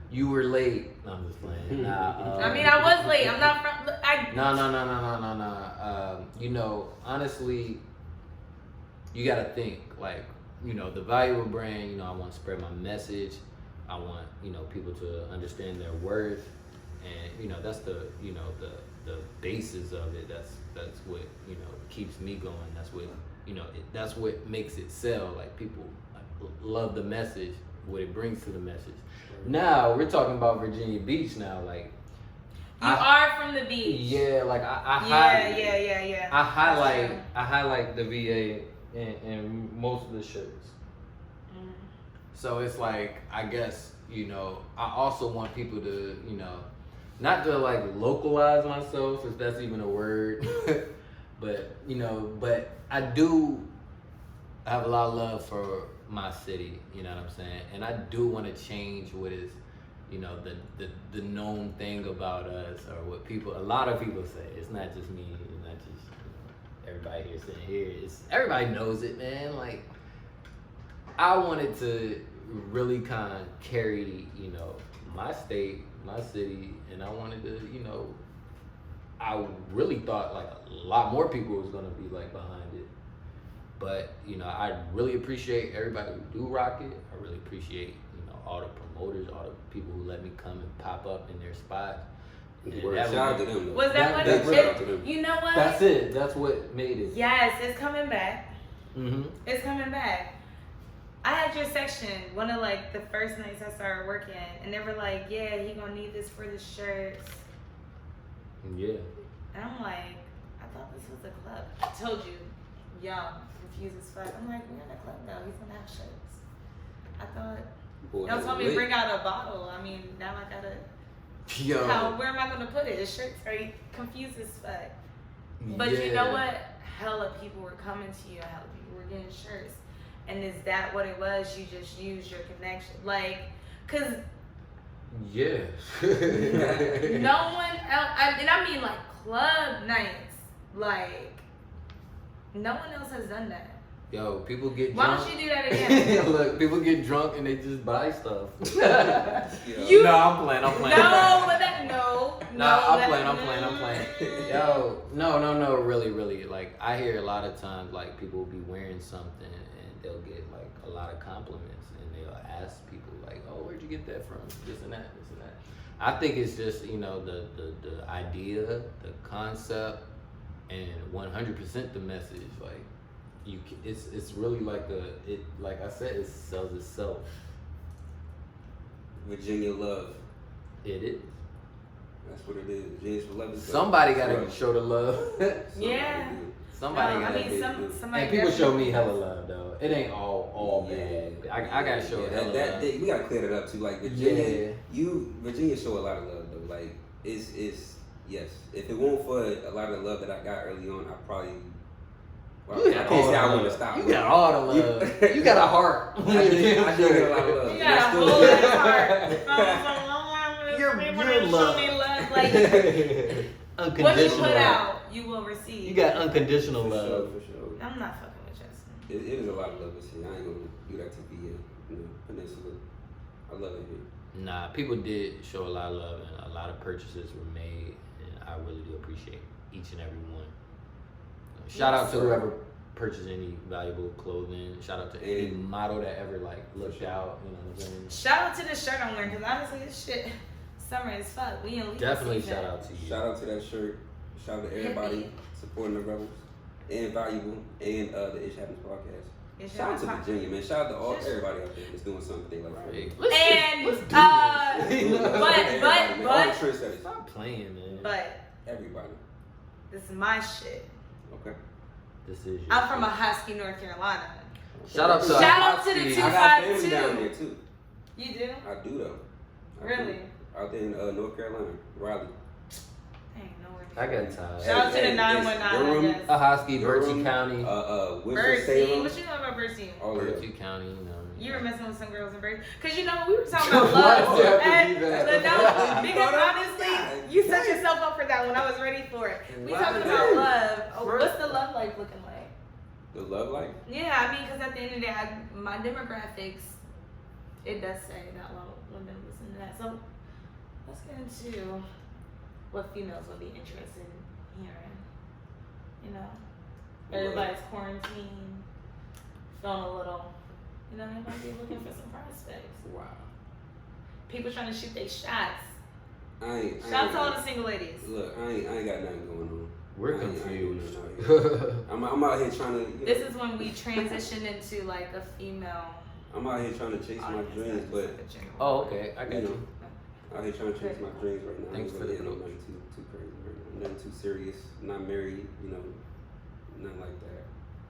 You were late. No, I'm just playing. Nah, I mean, I was late. I'm not from. No. You know, honestly, you gotta think like, you know, the valuable brand. You know, I want to spread my message. I want, you know, people to understand their worth, and you know, that's the, you know, the basis of it. That's what, you know, keeps me going. That's what, you know, that's what makes it sell. Like people love the message, what it brings to the message. Now we're talking about Virginia Beach now, like you are from the beach. Yeah, like I highlight the VA in most of the shirts. Mm. So it's like, I guess, you know, I also want people to, you know, not to like localize myself, if that's even a word, but you know, but I do have a lot of love for my city, you know what I'm saying? And I do want to change what is, you know, the known thing about us, or what a lot of people say. It's not just me, it's not just, you know, everybody here sitting here. Everybody knows it, man. Like, I wanted to really kind of carry, you know, my state, my city, and I wanted to, you know, I really thought like a lot more people was gonna be like behind it. But, you know, I really appreciate everybody who do rock it. I really appreciate, you know, all the promoters, all the people who let me come and pop up in their spot. Shout out to them. Was that what it did? You know what? That's it. That's what made it. Yes, it's coming back. Mm-hmm. It's coming back. I had your section one of like the first nights I started working, and they were like, "Yeah, he gonna need this for the shirts." Yeah. And I'm like, I thought this was a club. I told you, young, confused as fuck. I'm like, we're in a club though. He's gonna have shirts. I thought y'all told me to bring out a bottle. I mean, now I gotta. Yo. Where am I gonna put it? The shirts are confused as fuck. But you know what? hella people were coming to you, hella people were getting shirts. And is that what it was? You just used your connection, like, cause Yeah. no one else. I mean like club nights, like no one else has done that. Yo, people get Why drunk. don't you do that again? Look, people get drunk and they just buy stuff. You- No, I'm playing. No, but that no. I'm playing. Yo, no, really. Like, I hear a lot of times, like, people will be wearing something and they'll get, like, a lot of compliments and they'll ask people, like, oh, where'd you get that from? This and that. I think it's just, you know, the idea, the concept, and 100% the message. Like, it's really like like I said, it sells itself. Virginia love. It is. That's what it is. Virginia's for love. Somebody gotta show the love. Yeah. Somebody No, I gotta mean, do it. somebody And people show me definitely hella love though. It ain't all bad. I gotta show hella love. We gotta clear that up too. Like Virginia, Yeah. Virginia show a lot of love though. Like it's yes. If it weren't for a lot of the love that I got early on, I probably. Well, You I got can't all say I the wouldn't love. stop. You got all the love. You got a heart. I do get a lot of love. You got a Still- whole ass heart. You're love. Show me love. Like, what you Unconditional put love. out, you will receive. You got unconditional For love. sure. I'm not fucking with Justin. It is a lot of love this year. I ain't gonna do that to be Peninsula. I love it here. Nah, people did show a lot of love and a lot of purchases were made, and I really do appreciate each and every one. Shout out to whoever purchased any valuable clothing. Shout out to any model that ever like looked out. You know what I'm saying? Shout out to this shirt I'm wearing, because honestly, this shit, summer as fuck. We in legal Definitely season. shout out to you. Shout out to that shirt. Shout out to everybody supporting the Rebels and Valuable and the Ish Happens podcast. It's Shout out to your Virginia, man. Shout out to everybody out there that's doing something they like. Hey, And let's do All the trendsetters. Stop playing, man. but Everybody. this is my shit. Okay. This is your I'm from a Husky, North Carolina. Shout out to Shout out to the Husky. two- I got family 252. down there too. You do? I do though. I Really? do. Out there in North Carolina, Raleigh. Dang, nowhere I near. got tired. Shout out to the Hey, 919, Durham, I guess. A Husky, Bertie Durham, County. Winston Bertie, Salem. what you know about Bertie? All of Bertie that. County, you know. You were messing with some girls in Bertie. Because you know, we were talking about love. Why does it have to And- be that? but no, because honestly, God. you set yourself up for that when I was ready for it. We Why talking did about you? love. Oh, what's the love life looking like? The love life. Yeah, I mean, because at the end of the day, my demographics, it does say that a lot of women listen to that. So let's get into what females would be interested in hearing. You know, everybody's quarantined, feeling a little, you know, they might be looking for some prospects. Wow. People trying to shoot their shots. I ain't. Shout out to all the single ladies. Look, I ain't got nothing going on. We're I ain't doing confused. nothing out here. I'm out here trying to. You know, This is when we transition into like a female. I'm out here trying to chase my audience, dreams, not but just like a general Oh, audience. okay. I got you know, you. out here trying to chase my dreams right now. Thanks I ain't for the really into approach. nothing too crazy right now. Nothing too serious. Not married. You know, nothing like that.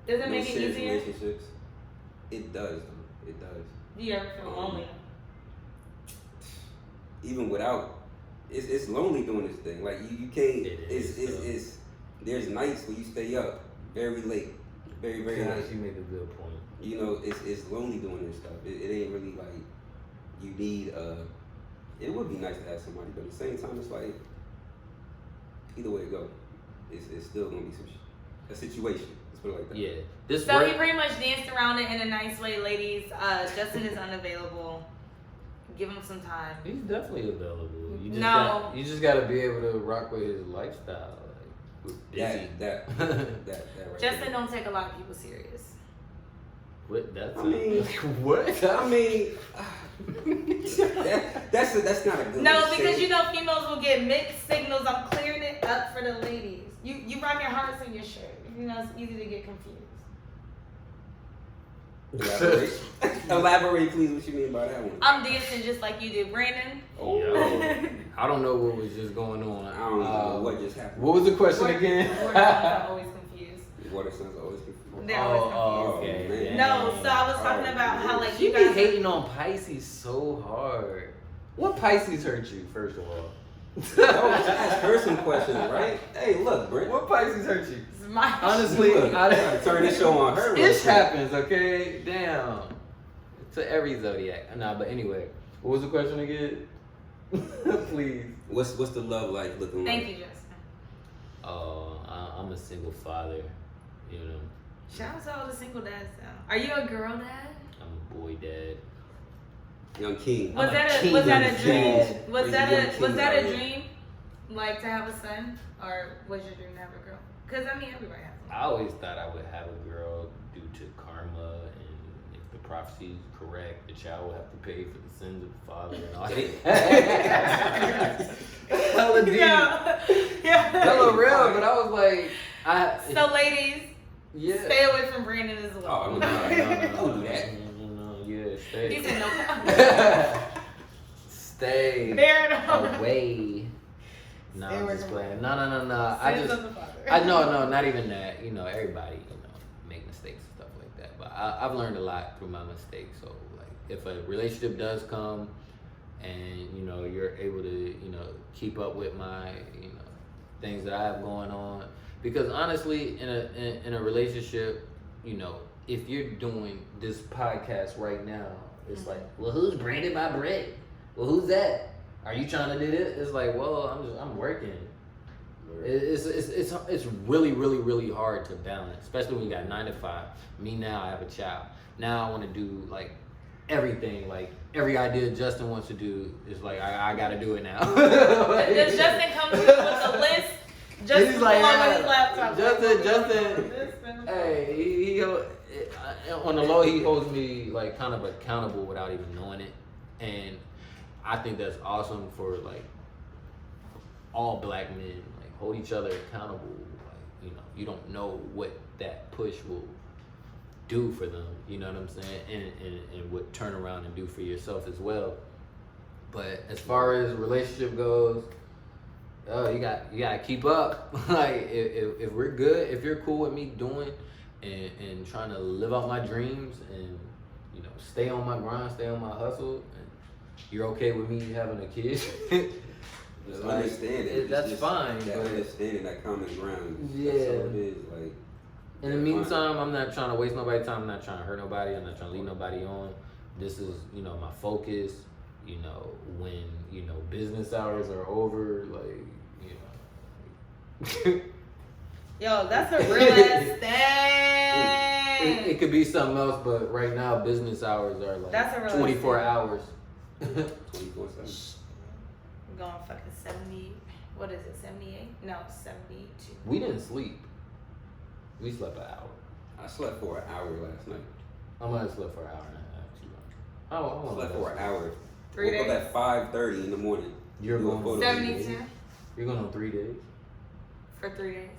Does it No make it serious easier? relationships. It does. Though. It does. Do you ever feel lonely? Even without, it's lonely doing this thing. Like you can't. It is, It's there's nights where you stay up very late, very late. Gosh, you make a good point. You know, it's lonely doing this stuff. It ain't really like you need. It would be nice to have somebody, but at the same time, it's like either way it go, it's still gonna be a situation. Let's put it like that. Yeah. This So work. he pretty much danced around it in a nice way, ladies. Justin is unavailable. Give him some time. He's definitely available. You just No. you just gotta be able to rock with his lifestyle. Like, we're busy. That right Justin there. don't take a lot of people serious. What? That's I mean, what? I mean, that's not a good. No, way to because say you it. know females will get mixed signals. I'm clearing it up for the ladies. You rocking hearts in your shirt. You know it's easy to get confused. Elaborate. Elaborate, please. What you mean by that one? I'm dancing just like you did, Brandon. Oh, Yo, I don't know what was just going on. I don't know what just happened. What was the question We're again? always confused. Water sounds always confused. They're always Oh, confused. okay. man. No, so I was Oh, talking about how like You you be guys. hating on Pisces so hard. What Pisces hurt you, first of all? Ask her some questions, right? Hey, look, Britt. What Pisces hurt you? It's my Honestly, Look, I gotta turn this show on her. real Ish quick. happens, okay? Damn. To every zodiac. Nah, but anyway, what was the question again? Please. What's the love life looking like? Thank you, Justin. Oh, I'm a single father. You know, Shout out to all the single dads now. Are you a girl dad? I'm a boy dad. Young King. Was that a king was that of a dream? dad. Was He's that a young a king was that out a here. dream? Like to have a son, or was your dream to have a girl? Because I mean, everybody has one. I always thought I would have a girl due to karma, and if the prophecy is correct, the child will have to pay for the sins of the father and all that. Hella deep. Yeah. Hella real, but I was like, So, ladies, yeah. stay away from Brandon as well. Oh, no. Don't do that. Yeah, stay. He said no. Stay Fair enough. away. No, Stay I'm away just from playing. No. I Sins just, of the father. no, not even that. You know, everybody, make mistakes and stuff like that. But I've learned a lot through my mistakes. So, like, if a relationship does come, and you're able to, keep up with my, things that I have going on, because honestly, in a relationship, if you're doing this podcast right now, it's like, well, who's branded by Brett? Well, who's that? Are you trying to do this? It's like, well, I'm working. It's really, really, really hard to balance, especially when you got 9 to 5. Me now, I have a child. Now I want to do like everything, like every idea Justin wants to do is like I got to do it now. Does Justin come to you with a list? Just He's like, along with his laptop. Justin. Hey, he on the low, he holds me like kind of accountable without even knowing it, and I think that's awesome for like all black men. Like hold each other accountable. Like you don't know what that push will do for them. You know what I'm saying? And what turn around and do for yourself as well. But as far as relationship goes, you gotta keep up. Like if we're good, if you're cool with me doing and trying to live out my dreams and stay on my grind, stay on my hustle, and you're okay with me having a kid, Just understand it. That's just fine. That But understanding, that common ground. Yeah. That's all it is. Like. in the meantime, I'm not trying to waste nobody's time. I'm not trying to hurt nobody. I'm not trying to lead nobody on. This is my focus. When business hours are over, like. Yo, that's a real ass thing. It could be something else, but right now business hours are like That's a real 24 hours. 24/7. I'm going fucking 70. What is it? 78? No, 72. We didn't sleep. We slept an hour. I slept for an hour last night. I might have slept for an hour and a half, 2 hours. I slept for an hour. 3 Woke days. up at 5:30 in the morning. You're Do a going photo 72 shoot. You're going on 3 days. for 3 days.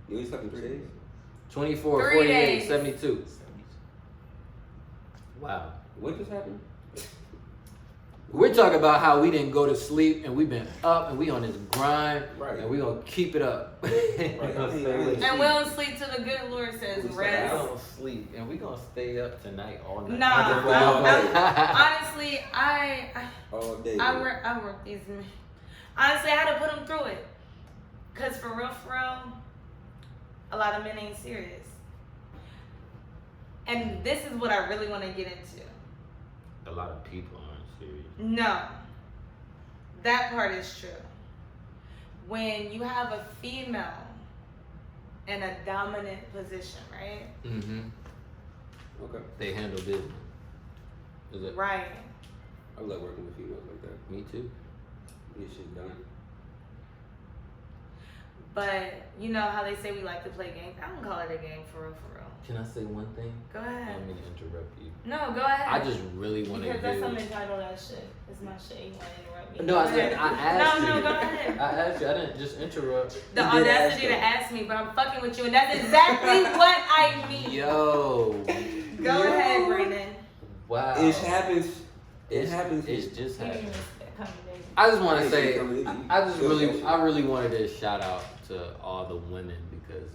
You ain't slept in 3 days? 24, 3 48, days. 72. Wow. What just happened? We're talking about how we didn't go to sleep and we've been up and we on this grind, Right. and we gonna keep it up. Right. And we don't sleep till the good Lord says We slept rest. out. don't sleep and we gonna stay up tonight all night. Nah, honestly, I All day. I work these men. Honestly, I had to put them through it. Cause for real, a lot of men ain't serious. And this is what I really want to get into. A lot of people aren't serious. No, that part is true. When you have a female in a dominant position, right? Mm-hmm. Okay. They handle business. Is it? Right. I love working with females like that. Me too. Get shit done. But you know how they say we like to play games? I don't call it a game for real. Can I say one thing? Go I ahead. don't mean to interrupt you. No, go ahead. I just really want to Because that's give. some entitled ass shit. It's my shit. You want to interrupt me? No, I Go said ahead. I asked you. No, go ahead. I asked you. I didn't just interrupt. The You did audacity to ask ask me, but I'm fucking with you, and that's exactly what I mean. Yo. Go ahead, Brandon. Wow. It happens. It happens. It's just You happened. didn't respect coming, baby. I just want to Hey, say, she coming in. I really wanted to shout out to all the women because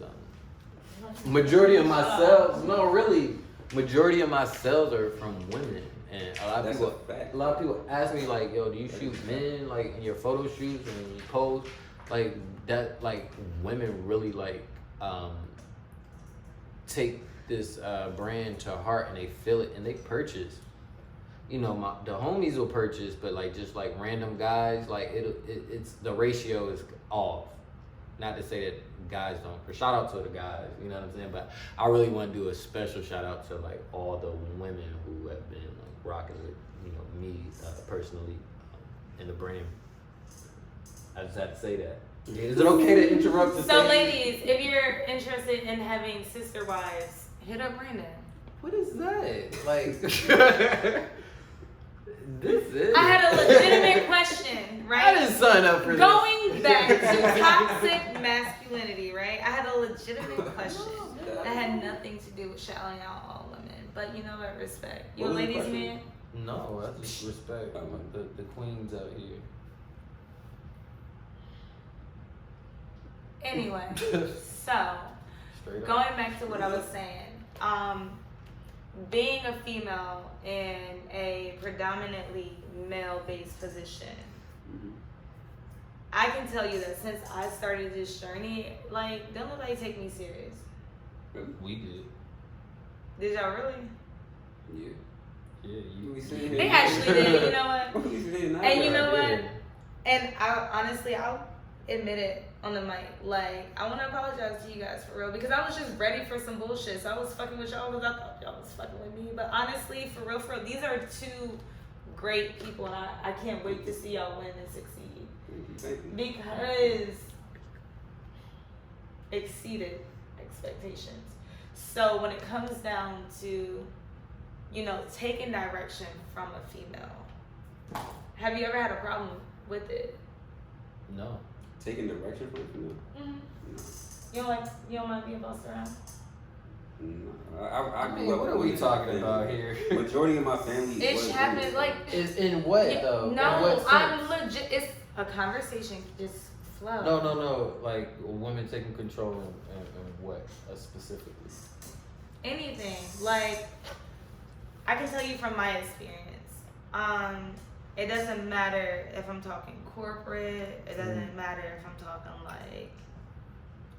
majority of myself, no, really, majority of my sales are from women, and a lot of That's people. a fact. A lot of people ask me like, "Yo, do you shoot men like in your photo shoots and you pose like that?" Like women really like take this brand to heart and they feel it and they purchase. You know, the homies will purchase, but like just like random guys, like it's the ratio is off. Not to say that guys don't. Shout out to the guys, you know what I'm saying? But I really want to do a special shout out to like all the women who have been like rocking with me personally in the brand. I just had to say that. Is it okay to interrupt? So, ladies, if you're interested in having sister wives, hit up Brandon. What is that? Like, this is. I had a legitimate question, right? I didn't sign up for this. Going back to toxic masculinity, right? I had a legitimate question that had nothing to do with shouting out all women. But you know what? Respect. You a What was the ladies' question? man? No, I just respect the queens out here. Anyway, so Straight up. going back to what I was saying, being a female in a predominantly male-based position, Mhm. I can tell you that since I started this journey, like, don't nobody take me serious. We did. Did y'all really? Yeah. Yeah, We sitting They here- actually did, you know what? We sitting here now. And you know what? Yeah. And I'll admit it on the mic. Like, I want to apologize to you guys for real because I was just ready for some bullshit. So I was fucking with y'all because I thought y'all was fucking with me. But honestly, for real, these are two great people, and I can't wait to see y'all win and succeed Thank you. because exceeded expectations. So when it comes down to, taking direction from a female, have you ever had a problem with it? No. Taking direction from female? Mm-hmm. You don't mind being bossed around? No. I grew up What with are we women talking in my about family. here? Majority of my family It was happens women. like Is in what Yeah, though? In no, what sense? I'm legit. It's a conversation just flow. No. Like women taking control and what specifically? Anything. Like, I can tell you from my experience. It doesn't matter if I'm talking corporate. It doesn't matter if I'm talking like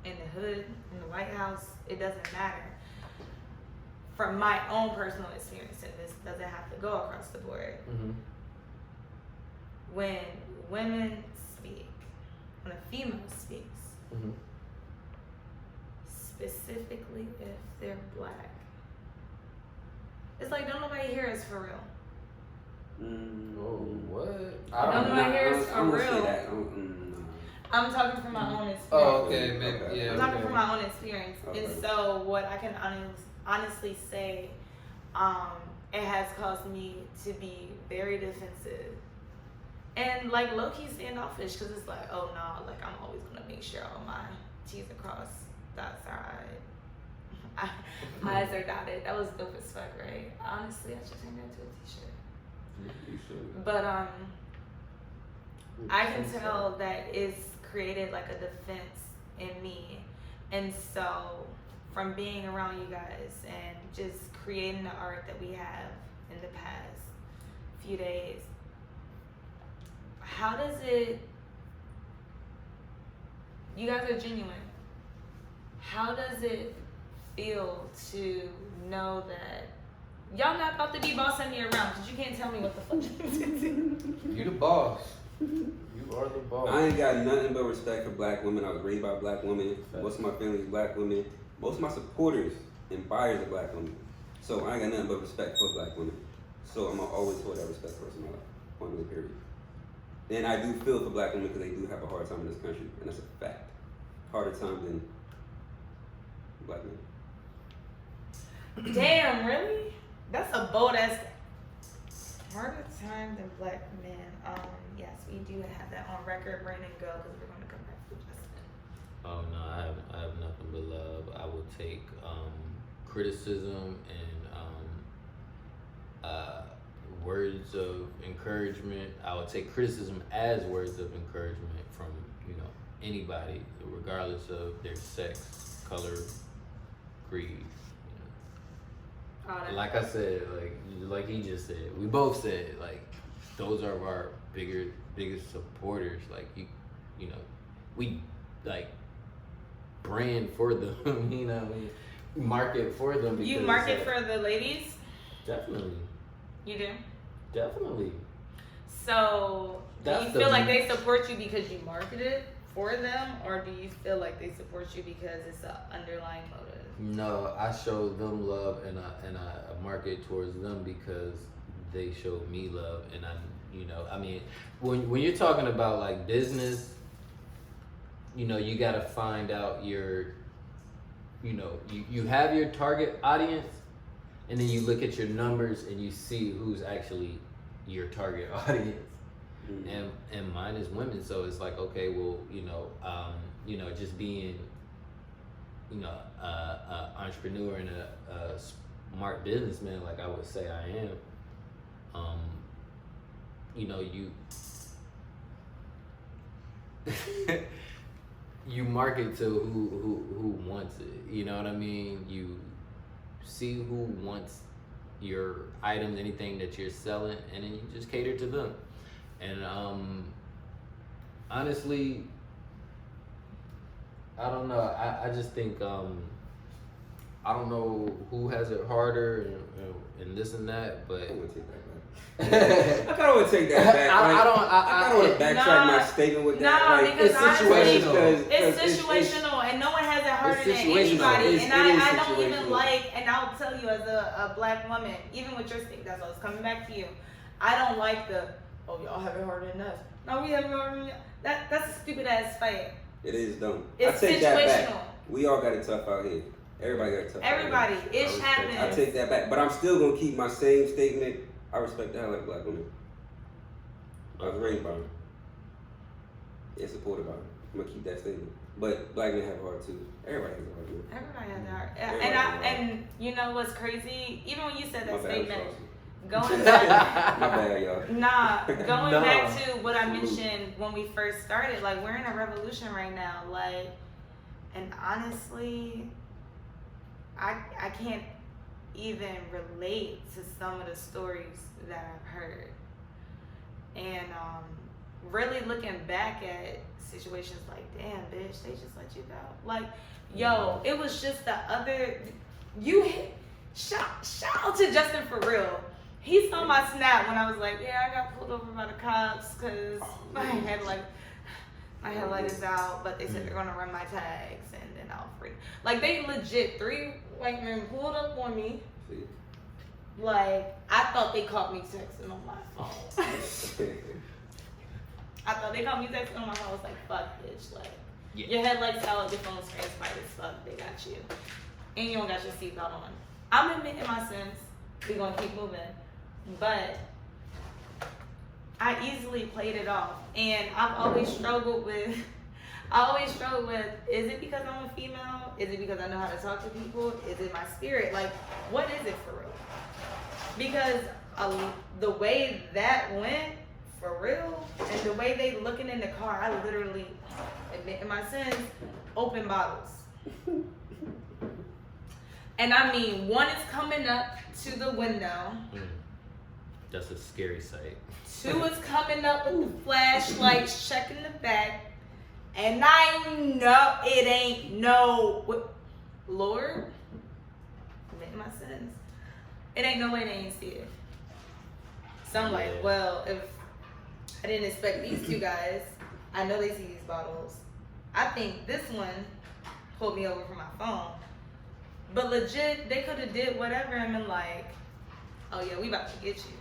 in the hood, in the White House. It doesn't matter. From my own personal experience, and this doesn't have to go across the board. Mm-hmm. When women speak, when a female speaks, Mm-hmm. specifically if they're black, it's like don't nobody hear us for real. Oh, what? I don't know. Here is for I'm gonna real. say that. I'm talking from my own experience. Oh, okay, maybe. Okay. Yeah. I'm talking okay. from my own experience, Okay. and so what I can honestly say, it has caused me to be very defensive and like low key standoffish because it's like, oh no, like I'm always gonna make sure all my T's are crossed, dots are I's are dotted. That was dope as fuck, right? Honestly, I should turn that into a t-shirt. You should. But I can tell that it's created like a defense in me. And so from being around you guys and just creating the art that we have in the past few days, how does it, you guys are genuine, how does it feel to know that y'all not about to be bossing me around because you can't tell me what the fuck to do? You the boss. You are the boss. I ain't got nothing but respect for black women. I was raised by black women. Most of my family is black women. Most of my supporters and buyers are black women. So I ain't got nothing but respect for black women. So I'm gonna always hold that respect for us in my life. Point blank period. And I do feel for black women because they do have a hard time in this country, and that's a fact. Harder time than black men. Damn, really? That's a bold ass. Harder time than black men. Yes, we do have that on record. Brandon, go because we're going to come back to Justin. Oh no, I have nothing but love. I will take criticism and words of encouragement. I would take criticism as words of encouragement from anybody, regardless of their sex, color, creed. proud of Like I said, like he just said, we both said, like, those are our biggest supporters. Like you know, we like brand for them. You know, we market for them. You market for the ladies? Definitely. You do? Definitely. So, do That's you the- feel like they support you because you marketed for them, or do you feel like they support you because it's an underlying motive? No, I show them love and I market towards them because they showed me love, and I mean, when you're talking about like business, you gotta find out you have your target audience, and then you look at your numbers and you see who's actually your target audience. Mm-hmm. And mine is women, so it's like, okay, well, just being, a entrepreneur and a smart businessman, like I would say I am. You market to who wants it. You know what I mean? You see who wants your items, anything that you're selling, and then you just cater to them. And honestly, I don't know. I just think I don't know who has it harder and this and that, but I want to take that back. I kind of want to take that back. I don't want to backtrack my statement with that. Like, because it's honestly, situational. It's situational, and no one has it harder than anybody. And I don't even like, and I'll tell you as a black woman, even with your state, that's what I was coming back to you. I don't like oh, y'all have it harder than us. No, we have it harder than you. That's a stupid ass fight. It is dumb. It's I take that back. situational. We all got it tough out here. Everybody got it tough Everybody. out here. Ish happens. I take that back. But I'm still going to keep my same statement. I respect the hell out of black women. I was raised by them. And supported by them. I'm going to keep that statement. But black men have it hard too. Everybody has it hard too. Everybody has it hard. Everybody has it hard. And you know what's crazy? Even when you said that My bad, statement, I'm going back. My bad, y'all. Nah, going No. back to what I mentioned when we first started, like, we're in a revolution right now, like, and honestly, I can't even relate to some of the stories that I've heard. And really looking back at situations like, damn, bitch, they just let you go. Like, yo, it was just the other, shout out to Justin for real. He saw my snap when I was like, yeah, I got pulled over by the cops because my headlight is out, but they said they're gonna run my tags and then I'll free. Like, they legit, 3 white men pulled up on me. Like, I thought they caught me texting on my phone. I thought they caught me texting on my phone. I was like, fuck, bitch. Like, your headlights out, your phone's transparent as fuck. They got you. And you don't got your seatbelt on. I'm admitting my sins. We're gonna keep moving. But I easily played it off. And I've always struggled with, is it because I'm a female? Is it because I know how to talk to people? Is it my spirit? Like, what is it for real? Because the way that went, for real, and the way they looking in the car, I literally, admitting my sins, open bottles. And I mean, one is coming up to the window. That's a scary sight. 2 is coming up with the flashlights, checking the back. And I know it ain't no, Lord, admitting my sins. It ain't no way they ain't see it. So I'm like, well, if I didn't expect these 2 guys, I know they see these bottles. I think this one pulled me over for my phone. But legit, they could have did whatever and been like, oh yeah, we about to get you.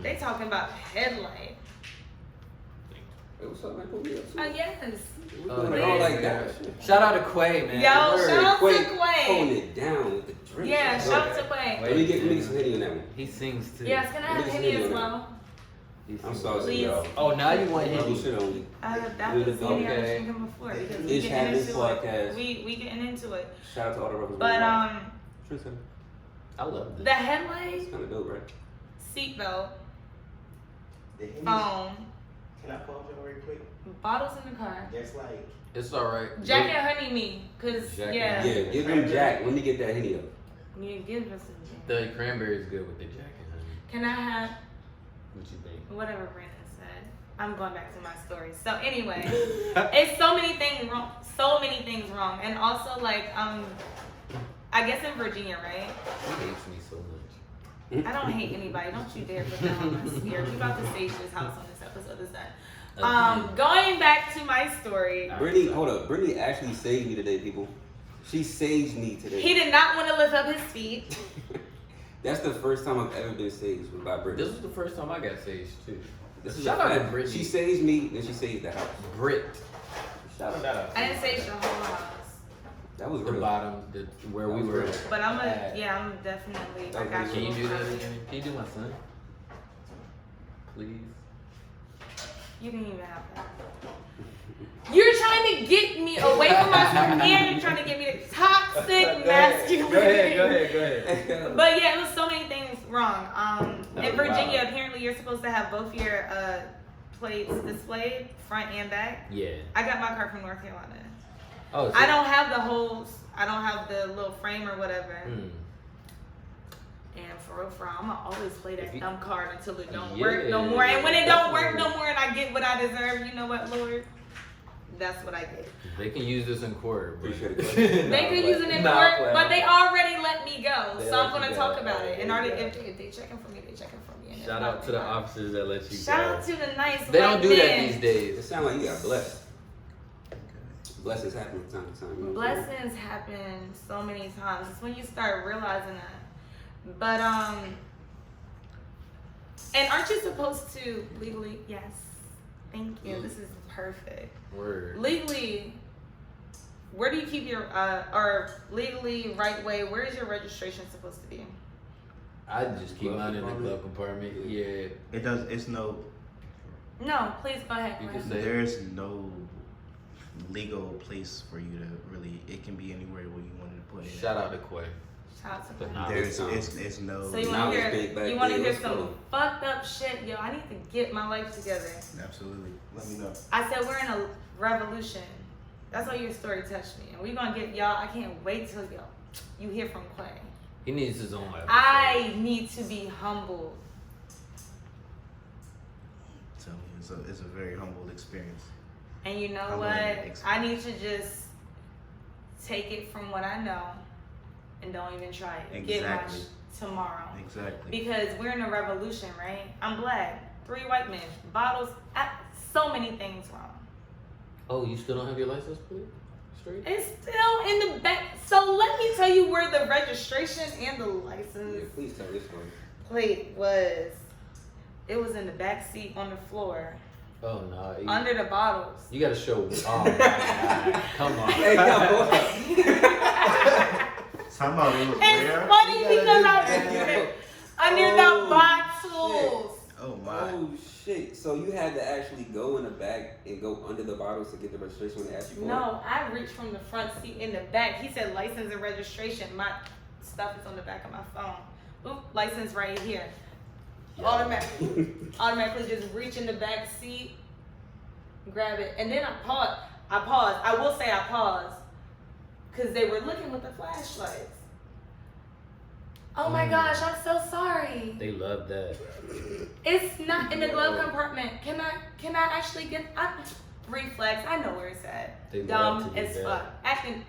They talking about headlight. Hey, what's up, man? Put me up, too. Oh yes. We doing it all like that. Shout out to Quay, man. Yo, Word. shout out to Holding Quay. it down with the drink. Yeah, shout out to Let Quay. me get some Henny on that one. He sings too. Yes, can I have Henny as well? I'm sorry, Please. y'all. Oh, now you want Double Henny. shit only. That was Henny I was Okay. drinking before because we Ish getting Happens into podcast. it. We getting into it. Shout out to all the rappers. But Trendsetter. I love this. the headlight, It's kind of dope, right? seatbelt, The Henny's- phone, Can I pause you real quick? bottles in the car. That's like It's alright. Jack and Honey me, cause Jack yeah. and Yeah, give him Jack. Let me get that Henny up. You give us some. The cranberry is good with the Jack and honey. Can I have What you think? whatever Brandon said? I'm going back to my story. So anyway, it's so many things wrong. So many things wrong, and also like I guess in Virginia, right? He hates me so much. I don't hate anybody. Don't you dare put that on us here. We about to stage this house on this episode. Is done. Going back to my story. Brittany, hold up. Brittany actually saved me today, people. She saved me today. He did not want to lift up his feet. That's the first time I've ever been saved by Brittany. This was the first time I got saged too. This is Shout a out to fact. Brittany. She saved me, then she saved the house. Brit. Shout out that out. I didn't stage the whole house. That was The real. bottom, where we were. But I'm definitely. I got Can you do that that? again? Can you do my son? Please. You can even have that. You're trying to get me away from my son, and you're trying to get me to toxic masculinity. Go ahead. But yeah, it was so many things wrong. In Virginia, Wow. apparently you're supposed to have both your plates displayed, front and back. Yeah. I got my car from North Carolina. Oh, so I don't have the holes. I don't have the little frame or whatever. And for real, I'ma always play that dumb card until it don't work no more. And when it don't work no more, and I get what I deserve, you know what, Lord? That's what I get. They can use this in court. But Appreciate it. They could use it in court, but they already let me go. They So I'm let you gonna go. talk about it. And Okay. if they checking for me, they checking for me. And Shout if out not, to they the not. officers that let you Shout go. out to the nice They don't white do that men. these days. It sounds like you got blessed. Blessings happen from time to time. You know what I'm saying? Blessings happen so many times. It's when you start realizing that. But and aren't you supposed to legally? Yes. Thank you. This is perfect. Word. Legally, where do you keep your or legally right way? Where is your registration supposed to be? I just keep mine in the glove compartment. Yeah. It does. It's no. No, please go ahead. You Go can ahead. say- There's no legal place for you to really. It can be anywhere where you wanted to put it. Shout out to Quay. Shout out to The them. knowledge. It's no. So you Now want to it's hear? big back You want to then. hear Let's some go. fucked up shit, yo? I need to get my life together. Absolutely. Let me know. I said we're in a revolution. That's why your story touched me, and we're gonna get y'all. I can't wait till you hear from Quay. He needs his own episode. I need to be humbled. Tell me, it's a very humble experience. And you know Humbling what? experience. I need to just take it from what I know and don't even try it. Get my Exactly. tomorrow. Exactly. Because we're in a revolution, right? I'm black. 3 white men. Bottles. So many things wrong. Oh, you still don't have your license plate? Straight? It's still in the back. So let me tell you where the registration and the Yeah, license please tell this story. plate was. It was in the back seat on the floor. Oh no. Under the bottles. You gotta show. Oh my God. Come on. Hey, yo. Talking about it was It's rare. funny because I that. was under Oh, the bottles. Oh my. Oh shit! So you had to actually go in the back and go under the bottles to get the registration when they asked you for it? No, I reached from the front seat in the back. He said license and registration. My stuff is on the back of my phone. Oop, license right here. Automatically just reach in the back seat, grab it, and then I paused. I will say I paused because they were looking with the flashlights. Oh my gosh, I'm so sorry. They love that. It's not in the glove compartment. Can I actually get reflex? I know where it's at. They love Dumb to do as that. fuck. Acting.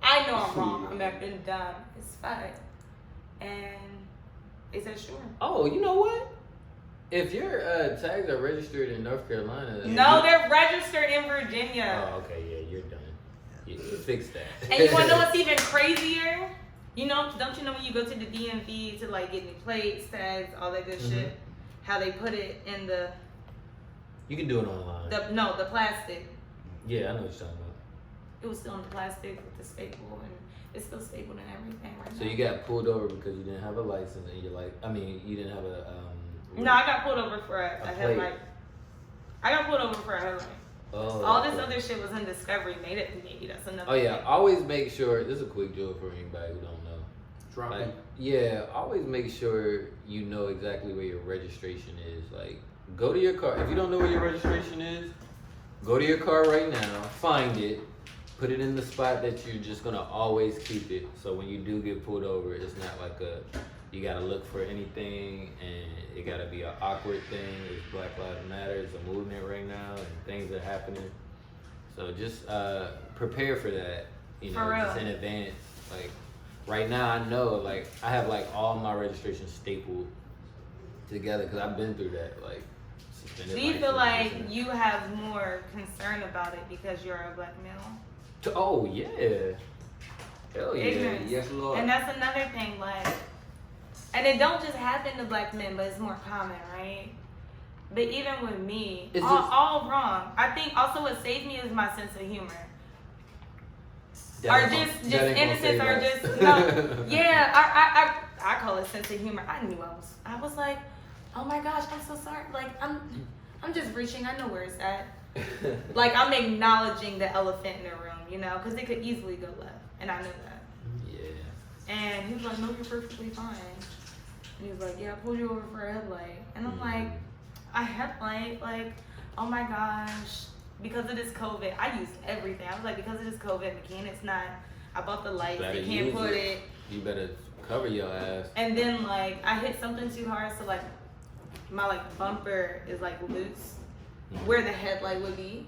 I know I'm wrong. I'm acting dumb as fuck. And they said sure. Oh, you know what? If your tags are registered in North Carolina. No, they're registered in Virginia. Oh, okay, yeah, you're done. You fix that. And you wanna know what's even crazier? You know, don't you know when you go to the DMV to like get new plates, tags, all that good shit, how they put it in the You can do it online. the plastic. Yeah, I know what you're talking about. It was still in the plastic with the staple, and it's still stapled and everything right So now. you got pulled over because you didn't have a license and you're like, you didn't have a No, I got pulled over for a plate. headlight. I got pulled over for a headlight. Oh, All this okay. other shit was in discovery. Maybe that's another. Oh yeah, thing. always make sure. This is a quick joke for anybody who don't know. Drop Like, it. yeah, always make sure you know exactly where your registration is. Like, go to your car. If you don't know where your registration is, go to your car right now, find it, put it in the spot that you're just gonna always keep it. So when you do get pulled over, it's not like you gotta look for anything and it gotta be an awkward thing. It's Black Lives Matter, it's a movement right now and things are happening. So just prepare for that, you know, For real. just in advance. Like right now I know, like I have like all my registrations stapled together because I've been through that. Like, suspended Do you feel license like and- you have more concern about it because you're a black male? Oh yeah, hell yeah, Ignorance. yes Lord. And that's another thing, like, and it don't just happen to black men, but it's more common, right? But even with me, It's all wrong. I think also what saved me is my sense of humor. That Or ain't just gonna- that ain't gonna innocence, or save just us. no. Yeah, I call it sense of humor. I was like, oh my gosh, I'm so sorry. Like I'm just reaching. I know where it's at. Like I'm acknowledging the elephant in the room, you know, because it could easily go left, and I know that. Yeah. And he was like, no, you're perfectly fine. And he was like, yeah, I pulled you over for a headlight. And I'm like, a headlight? Like, oh my gosh. Because of this COVID, I used everything. I was like, because of this COVID, mechanics not. I bought the lights. Better They can't use put it. it. You better cover your ass. And then like I hit something too hard, so like my like bumper is like loose, where the headlight would be.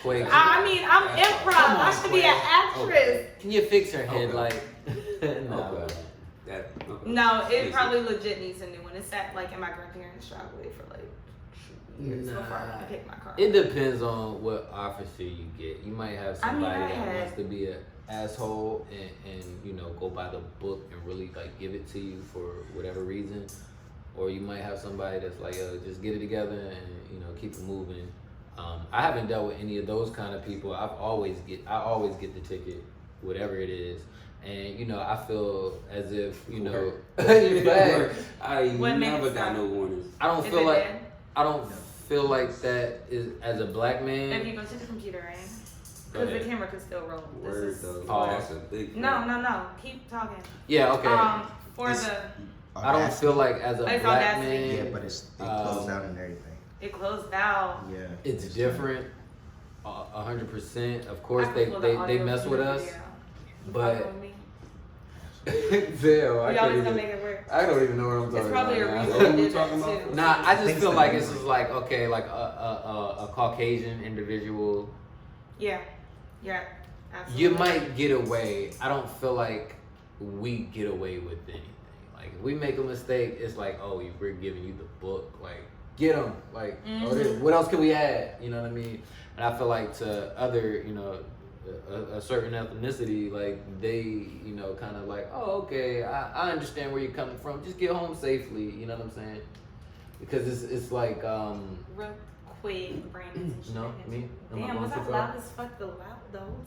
Quake. I mean, I'm improv. Come on, I should be an actress. Okay. Can you fix her Okay. headlight? No. Okay. That, okay. No, it Fix probably legit needs a new one. It sat like in my grandparents' driveway for like 2 years before I Nah. picked my car. It depends on what officer you get. You might have I mean, somebody I that had- wants to be an asshole and you know go by the book and really like give it to you for whatever reason, or you might have somebody that's like, just get it together and you know keep it moving. I haven't dealt with any of those kind of people. I always get the ticket, whatever it is. And you know, I feel as if you know, in fact, I What makes never it got stop? no warnings. I don't Is feel it like dead? I don't feel like that is as a black If man. you go to the computer, right? Go Because the ahead. camera could still roll. Word This is though. Oh. That's a big no. Keep talking. Yeah, okay. For It's- the I don't feel like as a It's black Audacity. man, Yeah, but it's they closed out and everything. it closed out. Yeah. it's different. 100%. Of course, I they can pull the they audio mess from with the us. video. You but- fucking with me? Damn, I We can't always even. gonna make it work. I don't even know what I'm talking It's probably a about. reason What they we did talking that about? too. Nah, I just Things feel that like we it's do. just like okay, like a Caucasian individual. Yeah, absolutely. You might get away. I don't feel like we get away with anything. Like if we make a mistake, it's like, oh, we're giving you the book. Like get them. Like what else can we add? You know what I mean? And I feel like to other, you know, a certain ethnicity, like they, you know, kind of like, oh, okay, I understand where you're coming from. Just get home safely. You know what I'm saying? Because it's like Real quick, Brandon. No, me? Am I Damn, going was too I far? loud as fuck the whole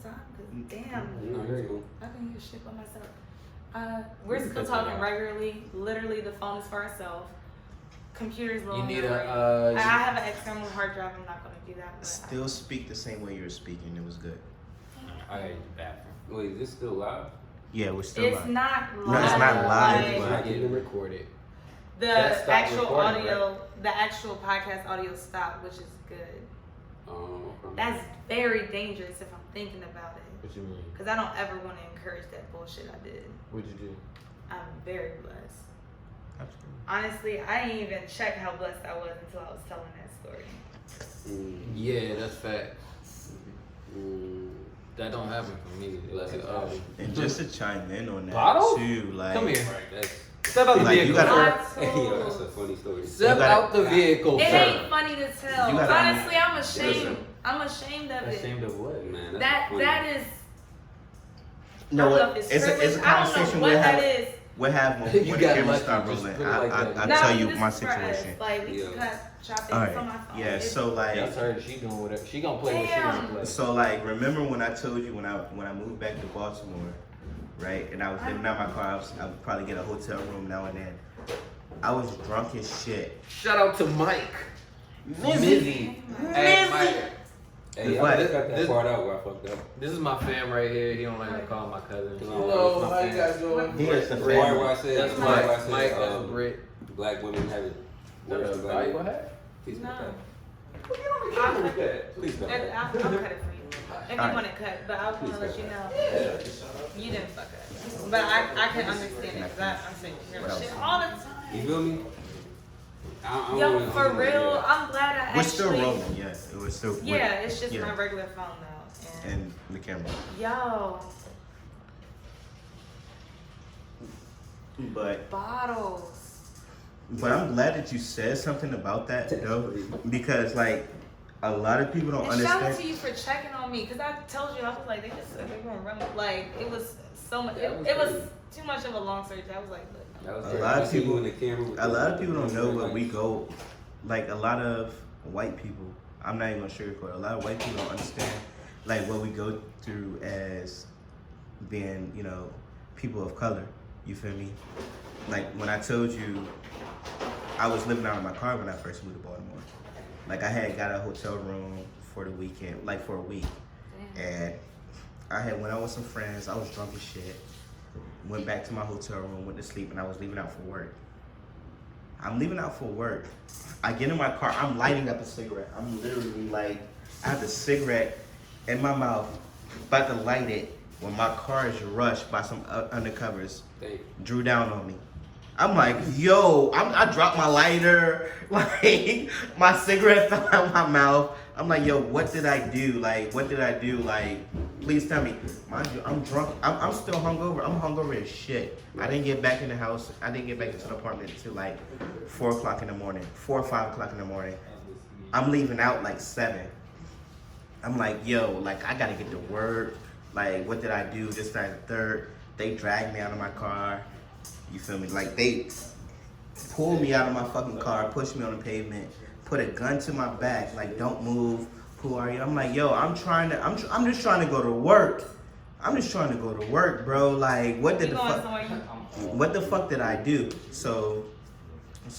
time? Cause damn, No, you're cool. I couldn't hear shit by myself. We're still cut that talking out. regularly. Literally, the phone is for ourselves. Computer's low. You on need memory. a. I have an external hard drive. I'm not gonna do that. But Still speak the same way you were speaking. It was good. I got the bathroom. Wait, is this still live? Yeah, we're still it's live. not live. No, it's not live. We're getting recorded. The That stopped actual recording, audio, the actual podcast audio stopped, which is good. Oh, okay. That's very dangerous if I'm thinking about it. What you mean? Because I don't ever want to encourage that bullshit I did. What'd you do? I'm very blessed. Absolutely. Honestly, I didn't even check how blessed I was until I was telling that story. Yeah, that's fact. Mm. That don't happen for me. Like, And just to chime in on that Bottle? too, like come here. That's, Step out the Like, you vehicle, gotta- sir. hey, yo, that's a funny story. Step You gotta- out the vehicle, It sir. ain't funny to tell. You gotta- Honestly, I'm ashamed. Listen. I'm ashamed of it. Ashamed of what? Man, that's That funny. that is. no, I don't know what? if It's a privilege. conversation I don't know what we'll that have. is. We'll have when, You when got the camera lucky, start just rolling. put it like that. I'll No, tell you this my is for us. situation. Like we Yeah. can cut, chop things All on right. my phone. Yeah. It's- So like. That's her. She doing whatever. She gonna play what she Damn. wanna play. So like, remember when I told you when I moved back to Baltimore, right? And I was living out my car. I would probably get a hotel room now and then. I was drunk as shit. Shout out to Mike. Mizzy. Hey, Mike. Hey, I But- just got that this- part out where I fucked up. This is my fam right here. He don't like to call my cousin. Hello, My how you fam. guys doing? Here's the That's why family. I said, That's that's why I Mike. said, Mike, that's Britt. black women have it worse That's than a black valuable men. hat. Please No. cut that. I'll cut Please cut it. that. I'll cut it for you. If you Alright. want it cut, but I want to let you know you didn't fuck up. But I can understand it because I'm saying real shit all the time. You feel me? I Yo, don't for wanna- real, I'm glad I We're actually. still rolling, yes. It was still. Yeah, it's just yeah. my regular phone though. And the camera. Yo, But bottles. I'm glad that you said something about that though, because like a lot of people don't And shout out understand. to you for checking on me, cause I told you I was like, they just said they gonna run. Like it was so much. That was It was crazy. too much of a long search. I was like, look. That was A crazy. lot of I see you people- in the camera with A the- lot of people don't know what we lights. go. Like a lot of white people, I'm not even gonna sugarcoat. A lot of white people don't understand like what we go through as being, you know, people of color. You feel me? Like when I told you I was living out of my car when I first moved to Baltimore. Like I had got a hotel room for the weekend, like for a week. And I had went out with some friends, I was drunk as shit. Went back to my hotel room, went to sleep, and I was leaving out for work. I'm leaving out for work. I get in my car, I'm lighting up a cigarette. I'm literally like, I have the cigarette in my mouth, about to light it, when my car is rushed by some undercovers, Thank drew down on me. I'm like, yo, I dropped my lighter, like, my cigarette fell out of my mouth. I'm like, yo, what did I do? Like, what did I do? Like, please tell me. Mind you, I'm drunk. I'm still hungover. I'm hungover as shit. I didn't get back in the house. I didn't get back into the apartment until like 4 o'clock in the morning, 4 or 5 o'clock in the morning. I'm leaving out like 7. I'm like, yo, like, I gotta get to work. Like, what did I do? This, that, and the third. They dragged me out of my car. You feel me? Like, they pulled me out of my fucking car, pushed me on the pavement, put a gun to my back, like, don't move. Who are you? I'm like, yo, I'm just trying to go to work. I'm just trying to go to work, bro. Like, what You did the going fuck? somewhere you What the fuck did I do? So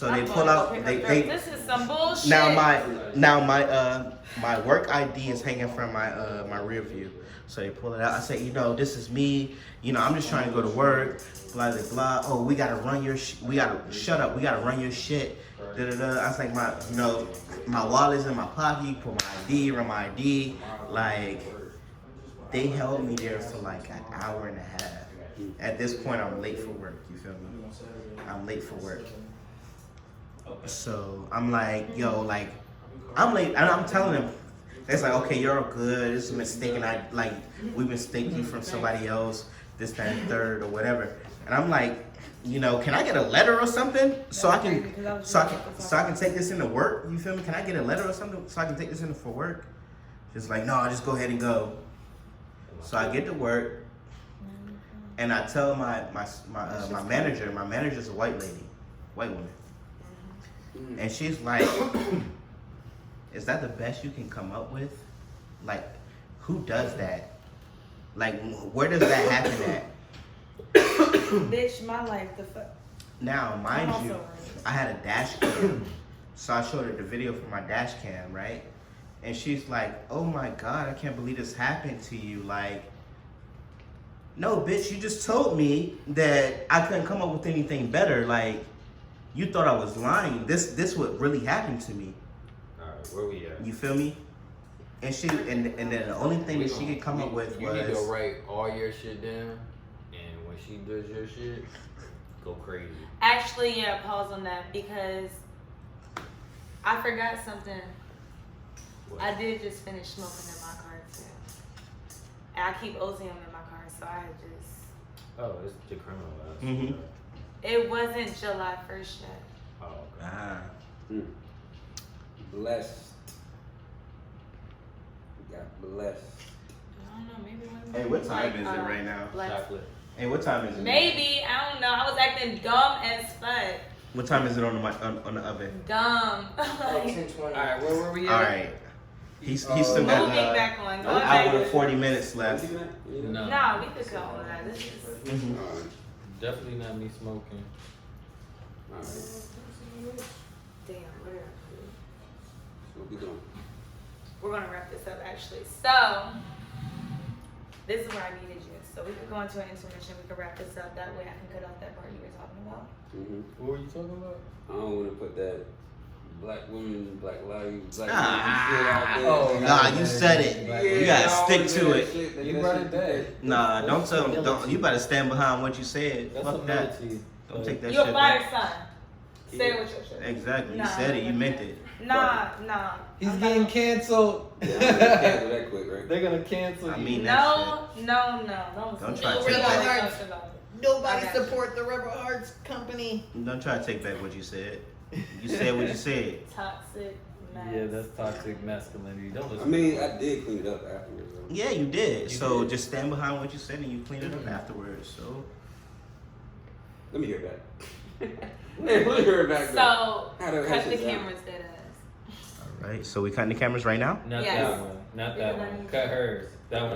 they I'm pull going to out. go pick They up they This is some bullshit. now my work ID is hanging from my rear view. So they pull it out. I say, you know, this is me. You know, I'm just trying to go to work. Blah blah blah. Oh, we gotta run your. We gotta shut up. We gotta run your shit. Da da da. I was like, my wallet's in my pocket. Put my ID. Run my ID. Like, they held me there for like an hour and a half. At this point, I'm late for work. You feel me? I'm late for work. So I'm like, yo, like, I'm late, and I'm telling them, it's like, okay, you're all good. It's a mistake, and we mistake you from somebody else, this, that, and third, or whatever. And I'm like, you know, can I get a letter or something so I can take this into work? You feel me? Can I get a letter or something so I can take this in for work? She's like, no, just go ahead and go. So I get to work, and I tell my manager. My manager's a white woman. And she's like, is that the best you can come up with? Like, who does that? Like, where does that happen at? Bitch, my life, the fuck. Now, mind I'm you, also I had a dash cam. So I showed her the video from my dash cam, right? And she's like, oh my God, I can't believe this happened to you. Like, no, bitch, you just told me that I couldn't come up with anything better. Like, you thought I was lying. This what really happened to me. Alright, where we at? You feel me? And then the only thing that she could come up with You need to was, write all your shit down, and when she does your shit, go crazy. Actually, yeah, pause on that because I forgot something. What? I did just finish smoking in my car too. And I keep Ozium in my car, so I just. Oh, it's the criminal. Mhm. It wasn't July 1st yet. Oh, okay. ah, Blessed. You got blessed. I don't know, maybe it wasn't. hey, what time Like, is it right now? Black- Chocolate. Hey, what time is it? Maybe, I don't know. I was acting dumb as fuck. What time is it on the oven? Dumb. Alright, where were we at? All right. He's still got Moving back on. an Going hour back. and 40 minutes left. No. No, we could go on that. This is. Mhm. Definitely not me smoking. Alright, Damn, where did I put it? what we doing? We're gonna wrap this up actually. So this is where I needed you. So we could go into an intermission. We could wrap this up. That way I can cut off that part you were talking about. Mm-hmm. What were you talking about? I don't want to put that black women, black lives, black Ah. shit out there. Nah, you said it. You gotta I stick always to hear it. that shit, nigga, You that brought shit it back. Nah, don't tell them. Don't. You better stand behind what you said. That's Fuck that. humility. Don't take that You a shit fire back. son. Say it with your shit. Exactly. You Nah. said it. You meant it. Nah. He's I'm getting not- canceled. Yeah, I'm gonna cancel that quick, right? They're gonna cancel I you. mean, No. Don't try to No take Rebel back. Hearts. I Nobody got you. support the Rebel Hearts company. Don't try to take back what you said. You said what you said. Toxic. Yeah, that's toxic masculinity. Don't I listen. mean, I did clean it up afterwards. Though. Yeah, you did. You So did. just stand behind what you said and you clean it up afterwards. So Let me hear it back. Let me hear it back. though. So How the- how cut the shit sound? cameras dead ass. all right. So we cutting the cameras right now. Not Yes. that one. Not Yeah, that that one. you- Cut hers. That one.